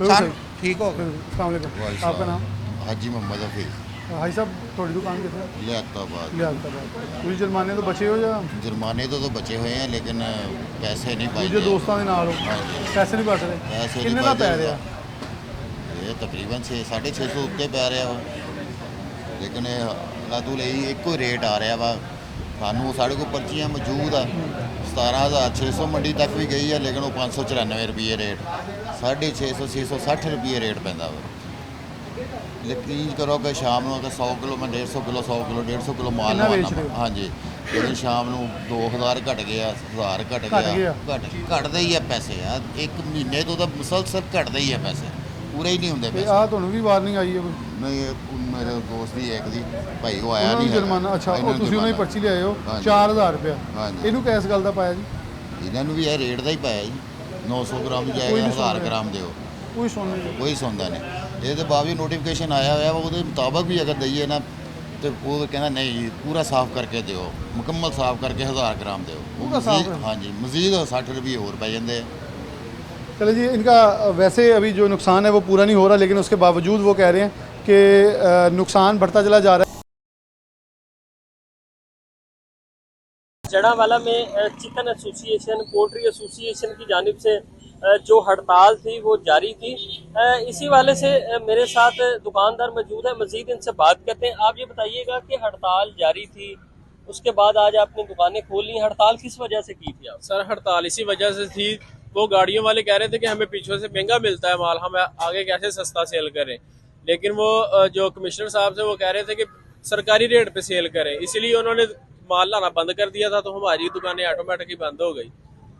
Speaker 10: ਸਾਨੂੰ ठीक हो गया।
Speaker 1: अस्सलाम वालेकुम, आपका नाम?
Speaker 11: हाजी मोहम्मद हफीज़।
Speaker 1: भाई साहब थोड़ी दुकान कितने?
Speaker 11: लियाकताबाद।
Speaker 1: पूरी जुर्माने तो बचे हो या
Speaker 11: जुर्माने तो बचे हुए हैं लेकिन पैसे नहीं पाए।
Speaker 1: जो दोस्तों के नाल हो पैसे नहीं बच रहे?
Speaker 11: पैसे
Speaker 1: कितने
Speaker 11: नहीं
Speaker 1: का पै रहा?
Speaker 11: ये तकरीबन 650 उत्ते पै रहा वा, लेकिन लातू ਲਈ ਇੱਕੋ ਹੀ ਰੇਟ ਆ ਰਿਹਾ ਵਾ। ਸਾਨੂੰ ਸਾਡੇ ਕੋਲ ਪਰਚੀਆਂ ਮੌਜੂਦ ਆ। 17,600 ਮੰਡੀ ਤੱਕ ਵੀ ਗਈ ਹੈ ਲੇਕਿਨ ਉਹ 594 ਰੁਪਏ ਰੇਟ, 650 660 ਰੁਪਏ ਰੇਟ ਪੈਂਦਾ ਵਾ। ਯਕੀਨ ਕਰੋ ਕਿ ਸ਼ਾਮ ਨੂੰ ਅਗਰ 100 ਕਿਲੋ ਮੈਂ 150 ਕਿਲੋ 100 ਕਿਲੋ 150 ਕਿਲੋ ਮਾਲ ਲਵਾਉਣਾ। ਹਾਂਜੀ, ਲੇਕਿਨ ਸ਼ਾਮ ਨੂੰ 2000 ਘਟ ਗਿਆ, 1000 ਘਟ ਗਿਆ, ਘਟਦੇ ਹੀ ਆ ਪੈਸੇ ਆ। ਇੱਕ ਮਹੀਨੇ ਤੋਂ ਤਾਂ ਮੁਸਲਸਲ ਘਟਦੇ ਹੀ ਆ ਪੈਸੇ, ਪੂਰੇ ਹੀ ਨਹੀਂ ਹੁੰਦੇ ਪੈਸੇ।
Speaker 1: ਆ ਤੁਹਾਨੂੰ ਵੀ ਵਾਰਨਿੰਗ ਆਈ ਹੈ ਕੋਈ?
Speaker 11: ਨਹੀਂ, ਇਹ ਮੇਰੇ ਦੋਸਤ ਦੀ ਇੱਕ ਦੀ ਭਾਈ ਉਹ ਆਇਆ ਨਹੀਂ
Speaker 1: ਜੁਰਮਾਨਾ। ਅੱਛਾ, ਉਹ ਤੁਸੀਂ ਉਹਨਾਂ ਦੀ ਪਰਚੀ ਲਿਆਏ ਹੋ 4000 ਰੁਪਇਆ। ਇਹਨੂੰ ਕਿਸ ਗੱਲ ਦਾ ਪਾਇਆ ਜੀ?
Speaker 11: ਇਹਨਾਂ ਨੂੰ ਵੀ ਇਹ ਰੇਟ ਦਾ ਹੀ ਪਾਇਆ ਜੀ। 900 ਗ੍ਰਾਮ ਦੀ ਜਾਏਗਾ 1000 ਗ੍ਰਾਮ ਦਿਓ,
Speaker 1: ਕੋਈ ਸੁਣਦਾ ਨਹੀਂ,
Speaker 11: ਕੋਈ ਸੁਣਦਾ ਨਹੀਂ। ਇਹਦੇ ਬਾਵਜੂਦ ਨੋਟੀਫਿਕੇਸ਼ਨ ਆਇਆ ਹੋਇਆ ਵਾ, ਉਹਦੇ ਮੁਤਾਬਕ ਵੀ ਅਗਰ ਦਈਏ ਨਾ ਤੇ ਉਹ ਕਹਿੰਦਾ ਨਹੀਂ ਪੂਰਾ ਸਾਫ਼ ਕਰਕੇ ਦਿਓ, ਮੁਕੰਮਲ ਸਾਫ਼ ਕਰਕੇ 1000 ਗ੍ਰਾਮ ਦਿਓ। ਹਾਂਜੀ, ਮਜ਼ੀਦ 60 ਰੁਪਏ ਹੋਰ ਪੈ ਜਾਂਦੇ ਆ।
Speaker 1: चले जी, इनका वैसे अभी जो नुकसान है वो पूरा नहीं हो रहा, लेकिन उसके बावजूद वो कह रहे हैं कि नुकसान बढ़ता चला जा रहा है।
Speaker 12: जड़ावाला में चिकन एसोसिएशन, पोल्ट्री एसोसिएशन की जानिब से जो हड़ताल थी वो जारी थी। इसी वाले से मेरे साथ दुकानदार मौजूद है, मज़ीद इनसे बात करते हैं। आप ये बताइएगा कि हड़ताल जारी थी, उसके बाद आज आपने दुकानें खोल ली, हड़ताल किस वजह से की थी आप?
Speaker 13: सर, हड़ताल इसी वजह से थी, वो गाड़ियों वाले कह रहे थे कि हमें पीछे से महंगा मिलता है माल, हम आगे कैसे सस्ता सेल करें। लेकिन वो जो कमिश्नर साहब थे वो कह रहे थे कि सरकारी रेट पे सेल करें, इसलिए उन्होंने माल लाना बंद कर दिया था। तो हमारी दुकानें ऑटोमेटिकली बंद हो गई।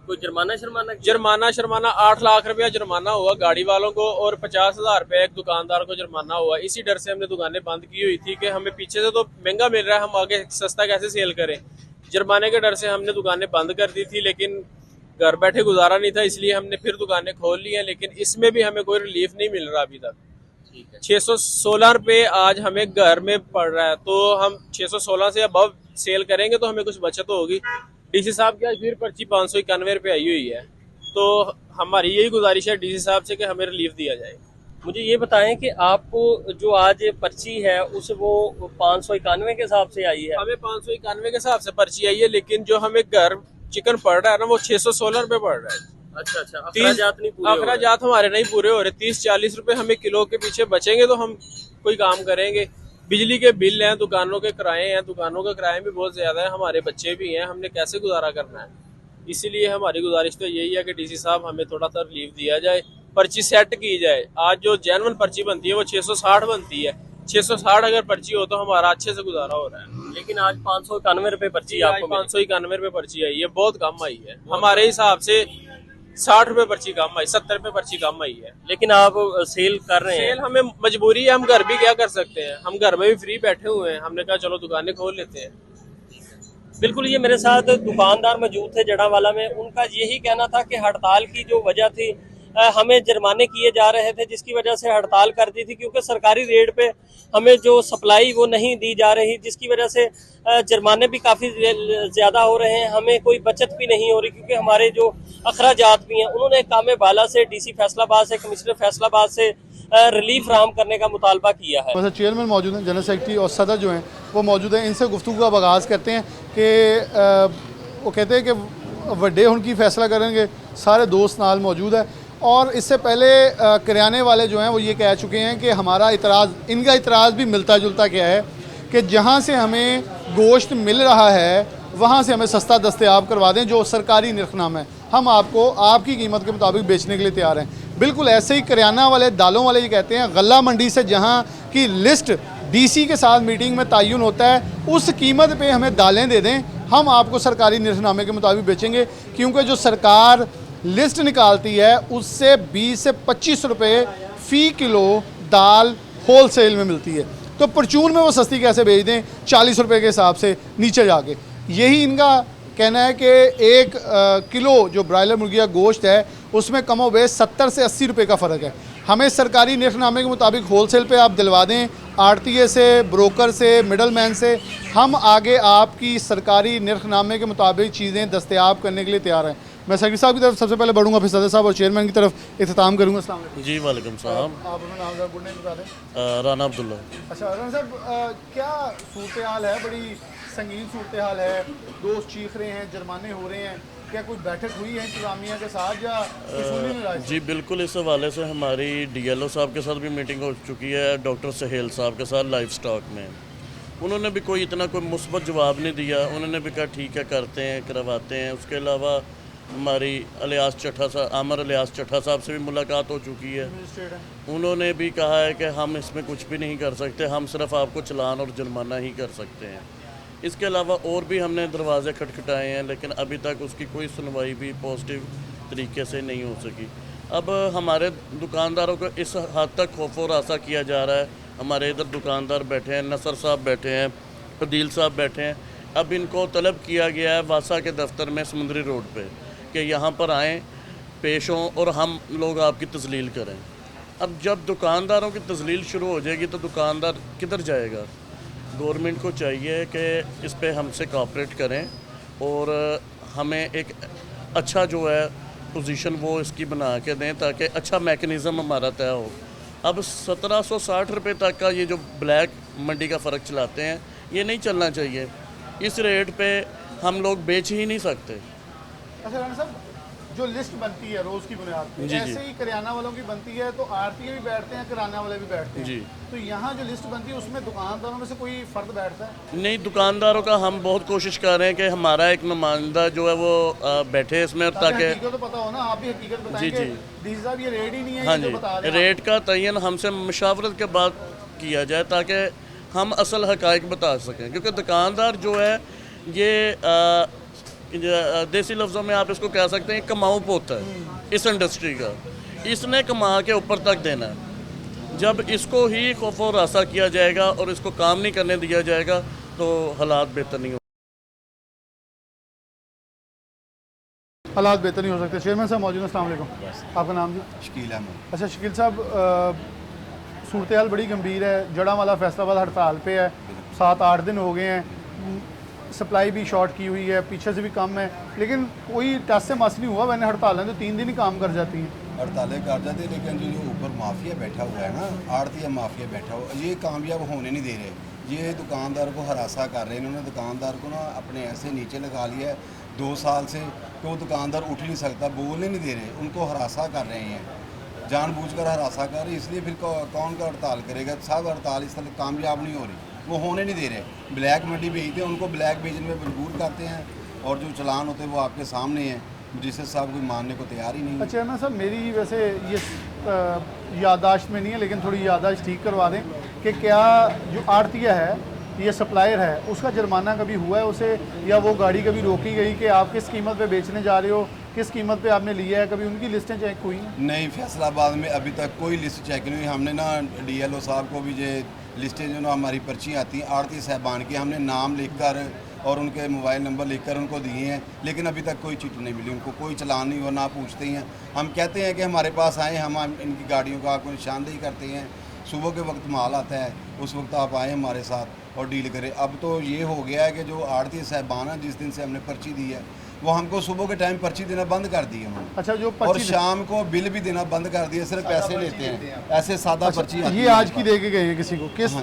Speaker 12: कोई जुर्माना
Speaker 13: 8 लाख रुपया जुर्माना हुआ गाड़ी वालों को और 50,000 रुपये एक दुकानदार को जुर्माना हुआ। इसी डर से हमने दुकानें बंद की हुई थी कि हमें पीछे से तो महंगा मिल रहा है, हम आगे सस्ता कैसे सेल करें। जुर्माने के डर से हमने दुकानें बंद कर दी थी, लेकिन घर बैठे गुजारा नहीं था, इसलिए हमने फिर दुकानें खोल ली हैं। लेकिन इसमें भी हमें कोई रिलीफ नहीं मिल रहा अभी तक। 616 रुपये आज हमें घर में पड़ रहा है, तो हम 616 से अबव सेल करेंगे तो हमें कुछ बचत होगी। डीसी साहब की आज फिर पर्ची 591 रुपये आई हुई है, तो हमारी यही गुजारिश है डीसी साहब से कि हमें रिलीफ दिया जाए।
Speaker 12: मुझे ये बताएं कि आपको जो आज पर्ची है उस वो 591 के हिसाब से आई है?
Speaker 13: हमें 591 के हिसाब से पर्ची आई है, लेकिन जो हमें घर चिकन पड़ रहा है ना वो 616 रुपये पड़ रहा है।
Speaker 12: अच्छा,
Speaker 13: अखराजात हमारे नहीं पूरे हो रहे। 30-40 रुपए हमें किलो के पीछे बचेंगे तो हम कोई काम करेंगे। बिजली के बिल हैं, दुकानों के किराए हैं, दुकानों का किराया भी बहुत ज़्यादा है, हमारे बच्चे भी हैं, हमने कैसे गुजारा करना है। इसीलिए हमारी गुजारिश तो यही है कि डीसी साहब हमें थोड़ा सा रिलीफ दिया जाए, पर्ची सेट की जाए। आज जो जेन्युइन पर्ची बनती है वो 660 बनती है, 660 अगर पर्ची हो तो हमारा अच्छे से गुजारा हो रहा है।
Speaker 12: लेकिन आज 591 रुपये पर्ची आपको
Speaker 13: 591 रुपये पर्ची आई है, बहुत कम आई है हमारे हिसाब से। 60 रुपये पर्ची कम आई, 70 रुपये पर्ची कम आई है।
Speaker 12: लेकिन आप सेल कर रहे हैं?
Speaker 13: सेल हमें मजबूरी है, हम घर भी क्या कर सकते हैं, हम घर में भी फ्री बैठे हुए हैं, हमने कहा चलो दुकानें खोल लेते हैं।
Speaker 12: बिल्कुल, ये मेरे साथ दुकानदार मौजूद थे जड़ावाला में, उनका यही कहना था कि हड़ताल की जो वजह थी हमें जुर्माने किए जा रहे थे, जिसकी वजह से हड़ताल कर दी थी, क्योंकि सरकारी रेट पे हमें जो सप्लाई वो नहीं दी जा रही, जिसकी वजह से जुर्माने भी काफ़ी ज़्यादा हो रहे हैं, हमें कोई बचत भी नहीं हो रही, क्योंकि हमारे जो अखराजात भी हैं उन्होंने काम बाला से, डीसी फैसलाबाद से, कमिश्नर फैसलाबाद से रिलीफ फराहम करने का मुतालबा किया है।
Speaker 1: वैसे चेयरमैन मौजूद हैं, जनरल सेक्रेटरी और सदर जो हैं वो मौजूद हैं, इनसे गुफ्तगू का आगाज़ करते हैं कि वो कहते हैं कि वड्डे उनकी फ़ैसला करेंगे, सारे दोस्त नाल मौजूद है। और इससे पहले किराने वाले जो हैं वो ये कह चुके हैं कि हमारा इतराज़, इनका इतराज़ भी मिलता जुलता क्या है कि जहाँ से हमें गोश्त मिल रहा है वहाँ से हमें सस्ता दस्तयाब करवा दें, जो सरकारी निर्खनामा है, हम आपको आपकी कीमत के मुताबिक बेचने के लिए तैयार हैं। बिल्कुल ऐसे ही किराना वाले, दालों वाले ये कहते हैं गल्ला मंडी से जहाँ की लिस्ट डीसी के साथ मीटिंग में तयन होता है, उस कीमत पे हमें दालें दे दें, हम आपको सरकारी निर्खनामे के मुताबिक बेचेंगे। क्योंकि जो सरकार लिस्ट निकालती है उससे 20 से 25 रुपये फ़ी किलो दाल होल सेल में मिलती है, तो परचून में वो सस्ती कैसे बेच दें 40 रुपये के हिसाब से नीचे जाके। यही इनका कहना है कि 1 किलो जो ब्रायलर मुर्गी का गोश्त है उसमें कमो बेश 70 से 80 रुपये का फ़र्क है। हमें सरकारी निर्खनामे के मुताबिक होलसेल पे आप दिलवा दें, आड़तीये से, ब्रोकर से, मिडल मैन से, हम आगे आपकी सरकारी निर्खनामे के मुताबिक चीज़ें दस्तयाब करने के लिए तैयार हैं। मैं सेक्रेटरी साहब की तरफ सबसे पहले बढ़ूंगा, फिर सदर साहब और चेयरमैन की तरफ इख्तिताम करूँगा। अस्सलाम वालेकुम।
Speaker 14: जी वालेकुम सलाम।
Speaker 1: आप अपना नाम जरा गुड नेम बता दें।
Speaker 14: राना अब्दुल्ला।
Speaker 1: अच्छा राना साहब, क्या सूरत हाल है? बड़ी संगीन सूरत हाल है, दोस्त चीख रहे हैं, जुर्माने हो रहे हैं, क्या कोई बैठक हुई है इंतजामिया के साथ या उसूली नाराज़?
Speaker 14: जी बिल्कुल, इस हवाले से हमारी DLO साहब के साथ भी मीटिंग हो चुकी है, डॉक्टर सहेल साहब के साथ लाइफ स्टॉक में। उन्होंने भी कोई इतना कोई मुस्बत जवाब नहीं दिया। उन्होंने भी कहा ठीक है करते हैं, करवाते हैं। उसके अलावा हमारी अलियास चट्ठा साहब, आमर अलियास चट्ठा साहब से भी मुलाकात हो चुकी है। उन्होंने भी कहा है कि हम इसमें कुछ भी नहीं कर सकते, हम सिर्फ आपको चलान और जुर्माना ही कर सकते हैं। इसके अलावा और भी हमने दरवाज़े खटखटाए हैं, लेकिन अभी तक उसकी कोई सुनवाई भी पॉजिटिव तरीके से नहीं हो सकी। अब हमारे दुकानदारों को इस हद तक खौफ और आसा किया जा रहा है। हमारे इधर दुकानदार बैठे हैं, नसर साहब बैठे हैं, फदील साहब बैठे हैं। अब इनको तलब किया गया है वासा के दफ्तर में समुंदरी रोड पे कि यहाँ पर आएँ, पेश हों और हम लोग आपकी तजलील करें। अब जब दुकानदारों की तजलील शुरू हो जाएगी तो दुकानदार किधर जाएगा? गवर्नमेंट को चाहिए कि इस पे हमसे कोऑपरेट करें और हमें एक अच्छा जो है पोजीशन वो इसकी बना के दें ताकि अच्छा मैकेनिज़्म हमारा तय हो। अब 1760 रुपये तक का ये जो ब्लैक मंडी का फ़र्क चलाते हैं, ये नहीं चलना चाहिए। इस रेट पे हम लोग बेच ही नहीं सकते।
Speaker 1: अच्छा राना साहब, जो लिस्ट बनती है रोज़ की बुनियाद पे, ऐसे ही करियाना वालों की बनती है तो आरती भी बैठते हैं, किराना वाले भी बैठते हैं जी। तो यहाँ जो लिस्ट बनती है उसमें दुकानदारों में से कोई फ़र्द बैठता है?
Speaker 14: नहीं, दुकानदारों का हम बहुत कोशिश कर रहे हैं कि हमारा एक नुमाइंदा जो है वो बैठे इसमें, ताकि
Speaker 1: हकीकत तो पता हो ना, आप भी हकीकत बताएंगे। डी साहब ये रेट ही नहीं है।
Speaker 14: हाँ जी, रेट का तयन हमसे मशावरत के बाद किया जाए ताकि हम असल हकाइक बता सकें, क्योंकि दुकानदार जो है ये देसी लफ्ज़ों में आप इसको कह सकते हैं कमाऊ पोता है इस इंडस्ट्री का। इसने कमा के ऊपर तक देना है। जब इसको ही खौफ और आसा किया जाएगा और इसको काम नहीं करने दिया जाएगा तो हालात बेहतर नहीं हो
Speaker 1: हालात बेहतर नहीं हो सकते। चेयरमैन साहब मौजूद हैं, अस्सलाम वालेकुम। आपका नाम जी?
Speaker 15: शकील अहमद।
Speaker 1: अच्छा शकील साहब, सूरत हाल बड़ी गंभीर है। जड़ांवाला फैसलाबाद हड़ताल पे है, 7-8 दिन हो गए हैं, सप्लाई भी शॉर्ट की हुई है, पीछे से भी कम है, लेकिन कोई टस से मस नहीं हुआ। मैंने हड़तालें तो 3 दिन ही काम कर जाती हैं।
Speaker 15: हड़तालें कर जाती है, लेकिन जो ऊपर माफिया बैठा हुआ है ना, आड़ती माफिया बैठा हुआ, ये कामयाब होने नहीं दे रहे। ये दुकानदार को हरासा कर रहे हैं। इन्होंने दुकानदार को ना अपने ऐसे नीचे लगा लिया है 2 साल से कि वो दुकानदार उठ नहीं सकता, बोलने नहीं दे रहे, उनको हरासा कर रहे हैं, जानबूझकर हरासा कर रहे हैं। इसलिए फिर कौन का हड़ताल करेगा? सब हड़ताल इस तरह कामयाब नहीं हो रही, वो होने नहीं दे रहे। ब्लैक मंडी भेजते हैं, उनको ब्लैक भेजने में मजबूर करते हैं, और जो चलान होते हैं वो आपके सामने हैं, जिससे साहब कोई मानने को तैयार ही नहीं है।
Speaker 1: अच्छा ना साहब, मेरी वैसे ये यादाश्त में नहीं है, लेकिन थोड़ी यादाश्त ठीक करवा दें कि क्या जो आड़तिया है, ये सप्लायर है, उसका जुर्माना कभी हुआ है उसे, या वो गाड़ी कभी रोकी गई कि आप किस कीमत पे बेचने जा रहे हो, किस कीमत पे आपने लिया है, कभी उनकी लिस्टें चेक हुई हैं?
Speaker 15: नहीं, फैसलाबाद में अभी तक कोई लिस्ट चेक नहीं हुई। हमने ना DLO साहब को भी जो लिस्टें जो ना हमारी पर्ची आती हैं आड़ती साहबान की, हमने नाम लिख कर और उनके मोबाइल नंबर लिखकर उनको दिए हैं, लेकिन अभी तक कोई चिट नहीं मिली, उनको कोई चलान नहीं हुआ, ना पूछते हैं। हम कहते हैं कि हमारे पास आएँ, हम इनकी गाड़ियों का आपको निशानदेही करते हैं, सुबह के वक्त माल आता है उस वक्त आप आएँ हमारे साथ और डील करें। अब तो ये हो गया है कि जो आड़ती साहबान है, जिस दिन से हमने पर्ची दी है, वो हमको सुबह के टाइम पर्ची देना बंद कर दी है उन्होंने।
Speaker 1: अच्छा, जो
Speaker 15: और शाम को बिल भी देना बंद कर दिया, सिर्फ पैसे लेते हैं, ऐसे सादा पर्ची आती है।
Speaker 1: ये आज की दे के गए हैं किसी को? किस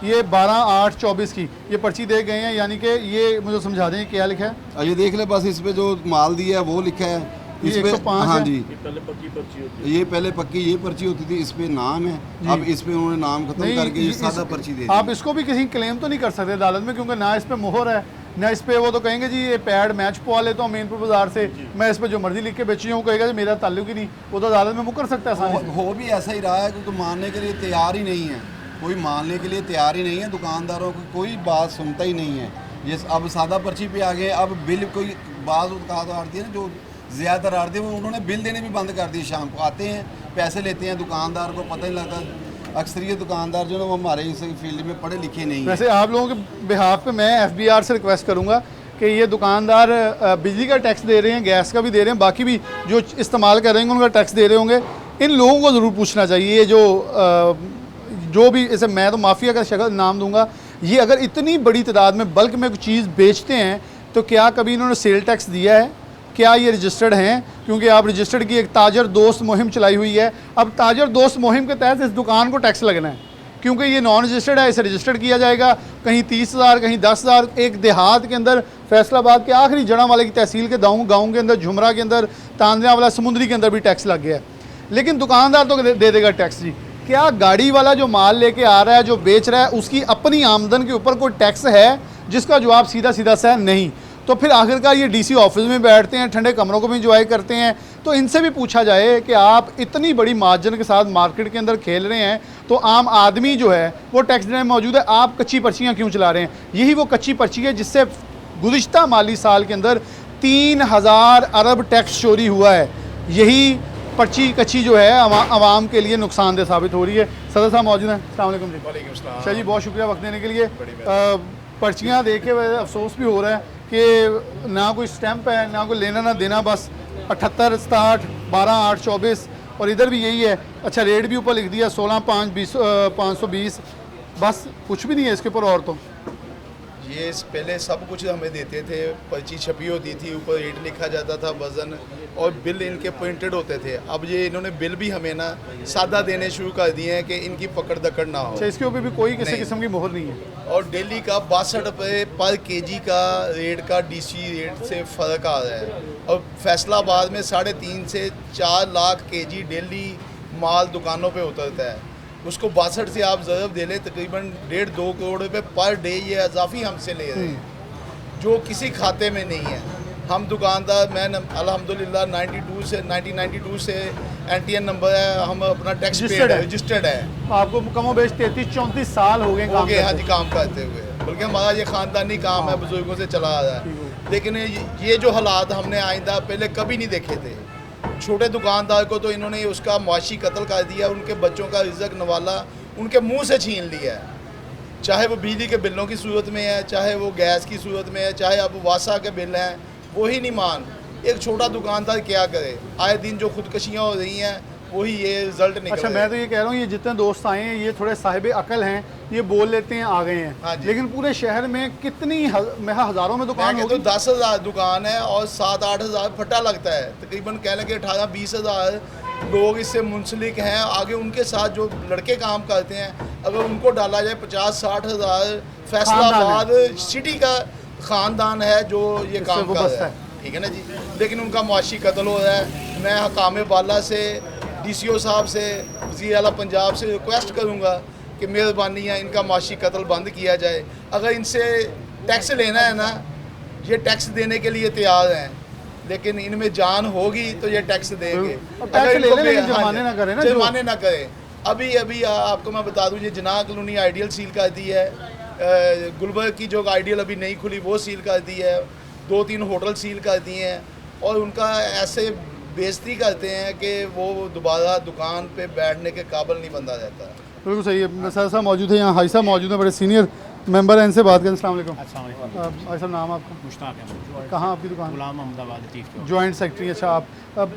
Speaker 1: ये 12/8/24 की ये पर्ची दे गए हैं, यानी कि ये मुझे समझा दें क्या लिखा है?
Speaker 15: ये देख ले, बस इस पे जो माल दिया है वो लिखा है, इस पे
Speaker 1: 105
Speaker 15: हाँ जी,
Speaker 14: ये पहले पक्की पर्ची होती है।
Speaker 15: ये पहले पक्की ये पर्ची होती थी, इस पे नाम है, अब इस पे उन्होंने नाम खत्म करके ये सादा पर्ची दे दी।
Speaker 1: आप इसको भी किसी क्लेम तो नहीं कर सकते अदालत में, क्योंकि ना इस पे मोहर है ना इस पे, वो तो कहेंगे जी ये पैड मैच पवा लेता हूँ मेनपुर बाजार से, मैं इस पे जो मर्जी लिख के बेची हूँ, कहेगा जी मेरा ताल्लुक ही नहीं, वो तो अदालत में मुकर सकता है।
Speaker 15: हो भी ऐसा ही रहा है, क्योंकि मानने के लिए तैयार ही नहीं है, कोई मानने के लिए तैयार ही नहीं है, दुकानदारों की कोई बात सुनता ही नहीं है। ये अब सादा पर्ची पे आ गए, अब बिल कोई बात आड़ती है ना, जो ज़्यादातर आड़ती है वो उन्होंने बिल देने भी बंद कर दिए। शाम को आते हैं, पैसे लेते हैं, दुकानदार को पता ही लगता। अक्सरियत दुकानदार जो है वो हमारे इस फील्ड में पढ़े लिखे नहीं हैं।
Speaker 1: वैसे आप लोगों के बिहाफ पे मैं FBR से रिक्वेस्ट करूँगा कि ये दुकानदार बिजली का टैक्स दे रहे हैं, गैस का भी दे रहे हैं, बाकी भी जो इस्तेमाल कर रहे हैं उनका टैक्स दे रहे होंगे। इन लोगों को ज़रूर पूछना चाहिए, ये जो भी इसे मैं तो माफिया का शक्ल नाम दूंगा, ये अगर इतनी बड़ी तादाद में बल्क में कुछ चीज़ बेचते हैं तो क्या कभी इन्होंने सेल टैक्स दिया है? क्या ये रजिस्टर्ड हैं? क्योंकि आप रजिस्टर्ड की एक ताजर दोस्त मुहिम चलाई हुई है। अब ताजर दोस्त मुहिम के तहत इस दुकान को टैक्स लगना है, क्योंकि ये नॉन रजिस्टर्ड है, इसे रजिस्टर्ड किया जाएगा। कहीं 30,000, कहीं 10,000। एक देहात के अंदर, फैसलाबाद के आखिरी जड़ा वाले की तहसील के गाँव के अंदर, झुमरा के अंदर, तांदरा वाला, समुंदरी के अंदर भी टैक्स लग गया है। लेकिन दुकानदार तो दे देगा टैक्स जी। क्या गाड़ी वाला जो माल लेके आ रहा है, जो बेच रहा है, उसकी अपनी आमदन के ऊपर कोई टैक्स है? जिसका जवाब सीधा सीधा सा है नहीं। तो फिर आखिरकार ये डीसी ऑफिस में बैठते हैं, ठंडे कमरों को भी इंजॉय करते हैं। तो इनसे भी पूछा जाए कि आप इतनी बड़ी मार्जिन के साथ मार्केट के अंदर खेल रहे हैं, तो आम आदमी जो है वो टैक्स देने में मौजूद है, आप कच्ची पर्चियाँ क्यों चला रहे हैं? यही वो कच्ची पर्ची है जिससे गुज़िश्ता माली साल के अंदर 3,000 अरब टैक्स चोरी हुआ है। यही पर्ची कच्ची जो है आवाम के लिए नुकसानदेह साबित हो रही है। सदर साहब मौजूद हैं। अस्सलाम वालेकुम जी।
Speaker 16: वालेकुम सलाम।
Speaker 1: शाह जी बहुत शुक्रिया वक्त देने के लिए। पर्चियाँ देख के अफसोस भी हो रहा है कि ना कोई स्टैंप है, ना कोई लेना ना देना, बस 78, 67, 12, 8, 24 और इधर भी यही है। अच्छा रेट भी ऊपर लिख दिया 16, 5, 520, बस कुछ भी नहीं है इसके ऊपर। और तो
Speaker 16: ये पहले सब कुछ हमें देते थे, पर्ची छपी होती थी, ऊपर रेट लिखा जाता था, वज़न और बिल इनके प्रिंटेड होते थे। अब ये इन्होंने बिल भी हमें ना सादा देने शुरू कर दिए हैं कि इनकी पकड़ दकड़ ना हो।
Speaker 1: अच्छा इसके ऊपर भी कोई किसी किस्म की मोहर नहीं है।
Speaker 16: और डेली का 62 रुपये पर केजी का रेट का डीसी रेट से फ़र्क आ रहा है। और फैसलाबाद में 3.5 से 4 लाख केजी डेली माल दुकानों पे उतरता है। उसको 62 से आप ज़रूर दे लें, तकरीबन 1.5-2 करोड़ रुपये पर डे ये अजाफी हमसे ले रहे हैं, जो किसी खाते में नहीं है। हम दुकानदार, मैं अल्हम्दुलिल्लाह 1992 से NTN नंबर है, हम अपना टैक्स पेड है, रजिस्टर्ड है।
Speaker 1: आपको कमो बेश 33-34 साल हो गए
Speaker 16: हाँ जी काम करते हुए, बल्कि हमारा ये ख़ानदानी काम है, बुजुर्गों से चला आ रहा है। लेकिन ये जो हालात हमने आइंदा पहले कभी नहीं देखे थे। छोटे दुकानदार को तो इन्होंने उसका मुआशी कत्ल कर दिया, उनके बच्चों का रिज़्क़ नवाला उनके मुंह से छीन लिया है। चाहे वो बिजली के बिलों की सूरत में है, चाहे वो गैस की सूरत में है, चाहे अब वासा के बिल हैं, वही नहीं मान। एक छोटा दुकानदार क्या करे? आए दिन जो खुदकशियाँ हो रही हैं वही ये रिजल्ट निकल।
Speaker 1: अच्छा मैं तो ये कह रहा हूँ, ये जितने दोस्त आए हैं ये थोड़े साहिब अकल हैं, ये बोल लेते हैं आ गए हैं।
Speaker 16: हाँ
Speaker 1: लेकिन पूरे शहर में कितनी हज़ारों में दुकान
Speaker 16: होगी? तो 10,000 दुकान है और 7-8 हज़ार फटा लगता है। तकरीबन कह लें कि 18-20 हज़ार लोग इससे मुंसलिक हैं। आगे उनके साथ जो लड़के काम करते हैं, अगर उनको डाला जाए 50-60 हज़ार फैसलाबाद सिटी का ख़ानदान है जो ये काम कर रहा है, ठीक है ना जी। लेकिन उनका मुआशी कत्ल हो रहा है। मैं हकाम बाला से, DCO साहब से, वज़ीर आला पंजाब से रिक्वेस्ट करूँगा कि मेहरबानी है इनका मुआशी कत्ल बंद किया जाए। अगर इनसे टैक्स लेना है ना, ये टैक्स देने के लिए तैयार हैं, लेकिन इनमें जान होगी तो ये टैक्स देंगे।
Speaker 1: जुर्माने ना करें ना,
Speaker 16: जुर्माने ना करें। अभी आपको मैं बता दूँ, ये जना कॉलोनी आइडियल सील कर दी है, गुलबर्ग की जो आइडियल अभी नहीं खुली वो सील कर दी है, 2-3 होटल सील कर दिए हैं और उनका ऐसे बेइज्जती करते हैं कि वो दोबारा दुकान पे बैठने के काबिल नहीं बंदा रहता।
Speaker 1: बिल्कुल सही है। सर साहब मौजूद है, यहाँ हाई साहब मौजूद हैं, बड़े सीनियर मेंबर हैं, इनसे बात करें। अस्सलाम वालेकुम। हाई साहब नाम आपका?
Speaker 17: मुश्ताक है।
Speaker 1: कहाँ आपकी दुकान?
Speaker 17: गुलाम अहमदाबाद
Speaker 1: जॉइंट सेक्रेटरी। अच्छा आप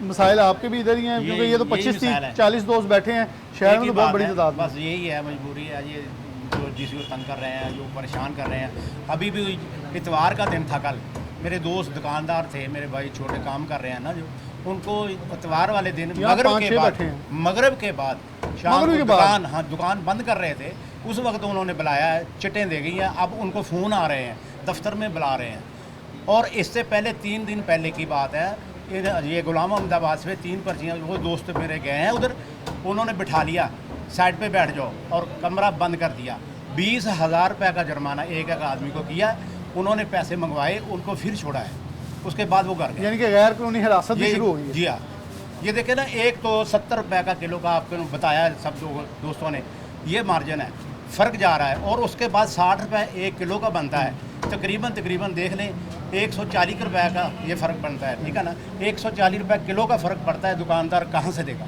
Speaker 1: मसाइल आपके भी इधर ही हैं, क्योंकि ये तो 25-30-40 दोस्त बैठे हैं शहर में, तो बहुत बड़ी तादाद।
Speaker 17: बस यही है, मजबूरी है, ये जो जिसको तंग कर रहे हैं, जो परेशान कर रहे हैं। अभी भी इतवार का दिन था, कल मेरे दोस्त दुकानदार थे, मेरे भाई छोटे काम कर रहे हैं ना, जो उनको इतवार वाले दिन मगरब के बाद शाम को दुकान बंद कर रहे थे। उस वक्त उन्होंने बुलाया है, चिटें दे गई हैं, अब उनको फ़ोन आ रहे हैं, दफ्तर में बुला रहे हैं। और इससे पहले 3 दिन पहले की बात है, ये गुलाम अहमदाबाद से 3 पर्चियाँ, वो दोस्त मेरे गए हैं उधर, उन्होंने बिठा लिया, साइड पे बैठ जाओ, और कमरा बंद कर दिया। 20,000 रुपये का जुर्माना एक आदमी को किया। उन्होंने पैसे मंगवाए, उनको फिर छोड़ा है, उसके बाद वो घर गए।
Speaker 1: यानी कि गैर कानूनी हिरासत भी शुरू हो गई है।
Speaker 17: जी हाँ, ये देखे ना, एक तो 70 रुपये का किलो का आपको बताया सब दोस्तों ने, ये मार्जिन है, फ़र्क जा रहा है। और उसके बाद 60 रुपये 1 किलो का बनता है, तकरीबन देख लें 140 रुपये का ये फ़र्क बनता है, ठीक है ना। 140 रुपये किलो का फ़र्क पड़ता है, दुकानदार कहाँ से देगा,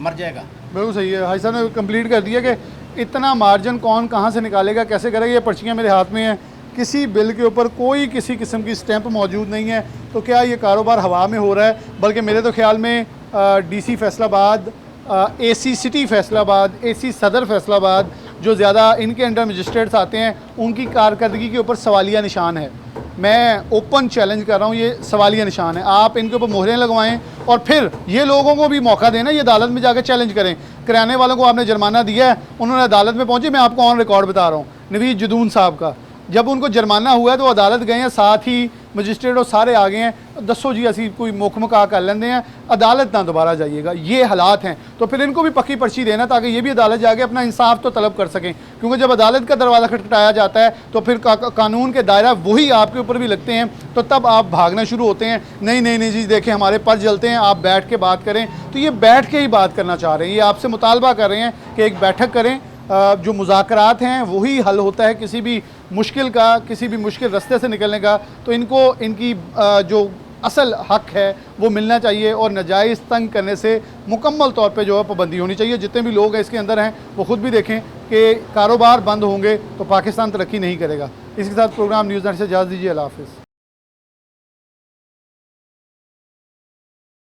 Speaker 17: मर जाएगा।
Speaker 1: बिल्कुल सही है। हाई साहब ने कंप्लीट कर दिया कि इतना मार्जिन कौन कहाँ से निकालेगा, कैसे करेगा। ये पर्चियाँ मेरे हाथ में हैं किसी बिल के ऊपर कोई किसी किस्म की स्टैंप मौजूद नहीं है, तो क्या ये कारोबार हवा में हो रहा है? बल्कि मेरे तो ख्याल में DC Faisalabad, AC city Faisalabad, AC सदर फैसलाबाद, जो ज़्यादा इनके अंडर मजिस्ट्रेट्स आते हैं, उनकी कारकर्दगी के ऊपर सवालिया निशान है। मैं ओपन चैलेंज कर रहा हूँ, ये सवालिया निशान है। आप इनके ऊपर मोहरें लगवाएं और फिर ये लोगों को भी मौका देना, ये अदालत में जाकर चैलेंज करें। किराने वालों को आपने जुर्माना दिया है, उन्होंने अदालत में पहुँचे, मैं आपको ऑन रिकॉर्ड बता रहा हूँ, नवीद जदून साहब का, जब उनको जुर्माना हुआ है तो अदालत गए हैं, साथ ही मजिस्ट्रेट और सारे आ गए हैं, दसो जी असी कोई मुख मुका कर लेंगे हैं, अदालत ना दोबारा जाइएगा। ये हालात हैं, तो फिर इनको भी पक्की पर्ची देना ताकि ये भी अदालत जाके अपना इंसाफ तो तलब कर सकें, क्योंकि जब अदालत का दरवाज़ा खटखटाया जाता है तो फिर कानून के दायरा वही आपके ऊपर भी लगते हैं, तो तब आप भागना शुरू होते हैं, नहीं नहीं नहीं जी देखें हमारे पर जलते हैं, आप बैठ के बात करें। तो ये बैठ के ही बात करना चाह रहे हैं, ये आपसे मुतालबा कर रहे हैं कि एक बैठक करें, जो मुज़ाकरात हैं वही हल होता है किसी भी मुश्किल का, किसी भी मुश्किल रास्ते से निकलने का। तो इनको इनकी जो असल हक है वो मिलना चाहिए और नाजायज़ तंग करने से मुकम्मल तौर पे जो है पाबंदी होनी चाहिए। जितने भी लोग हैं इसके अंदर हैं वो ख़ुद भी देखें कि कारोबार बंद होंगे तो पाकिस्तान तरक्की नहीं करेगा। इसके साथ प्रोग्राम न्यूज़ नेट से इजाज़त दीजिए। अल्लाह हाफ़िज़।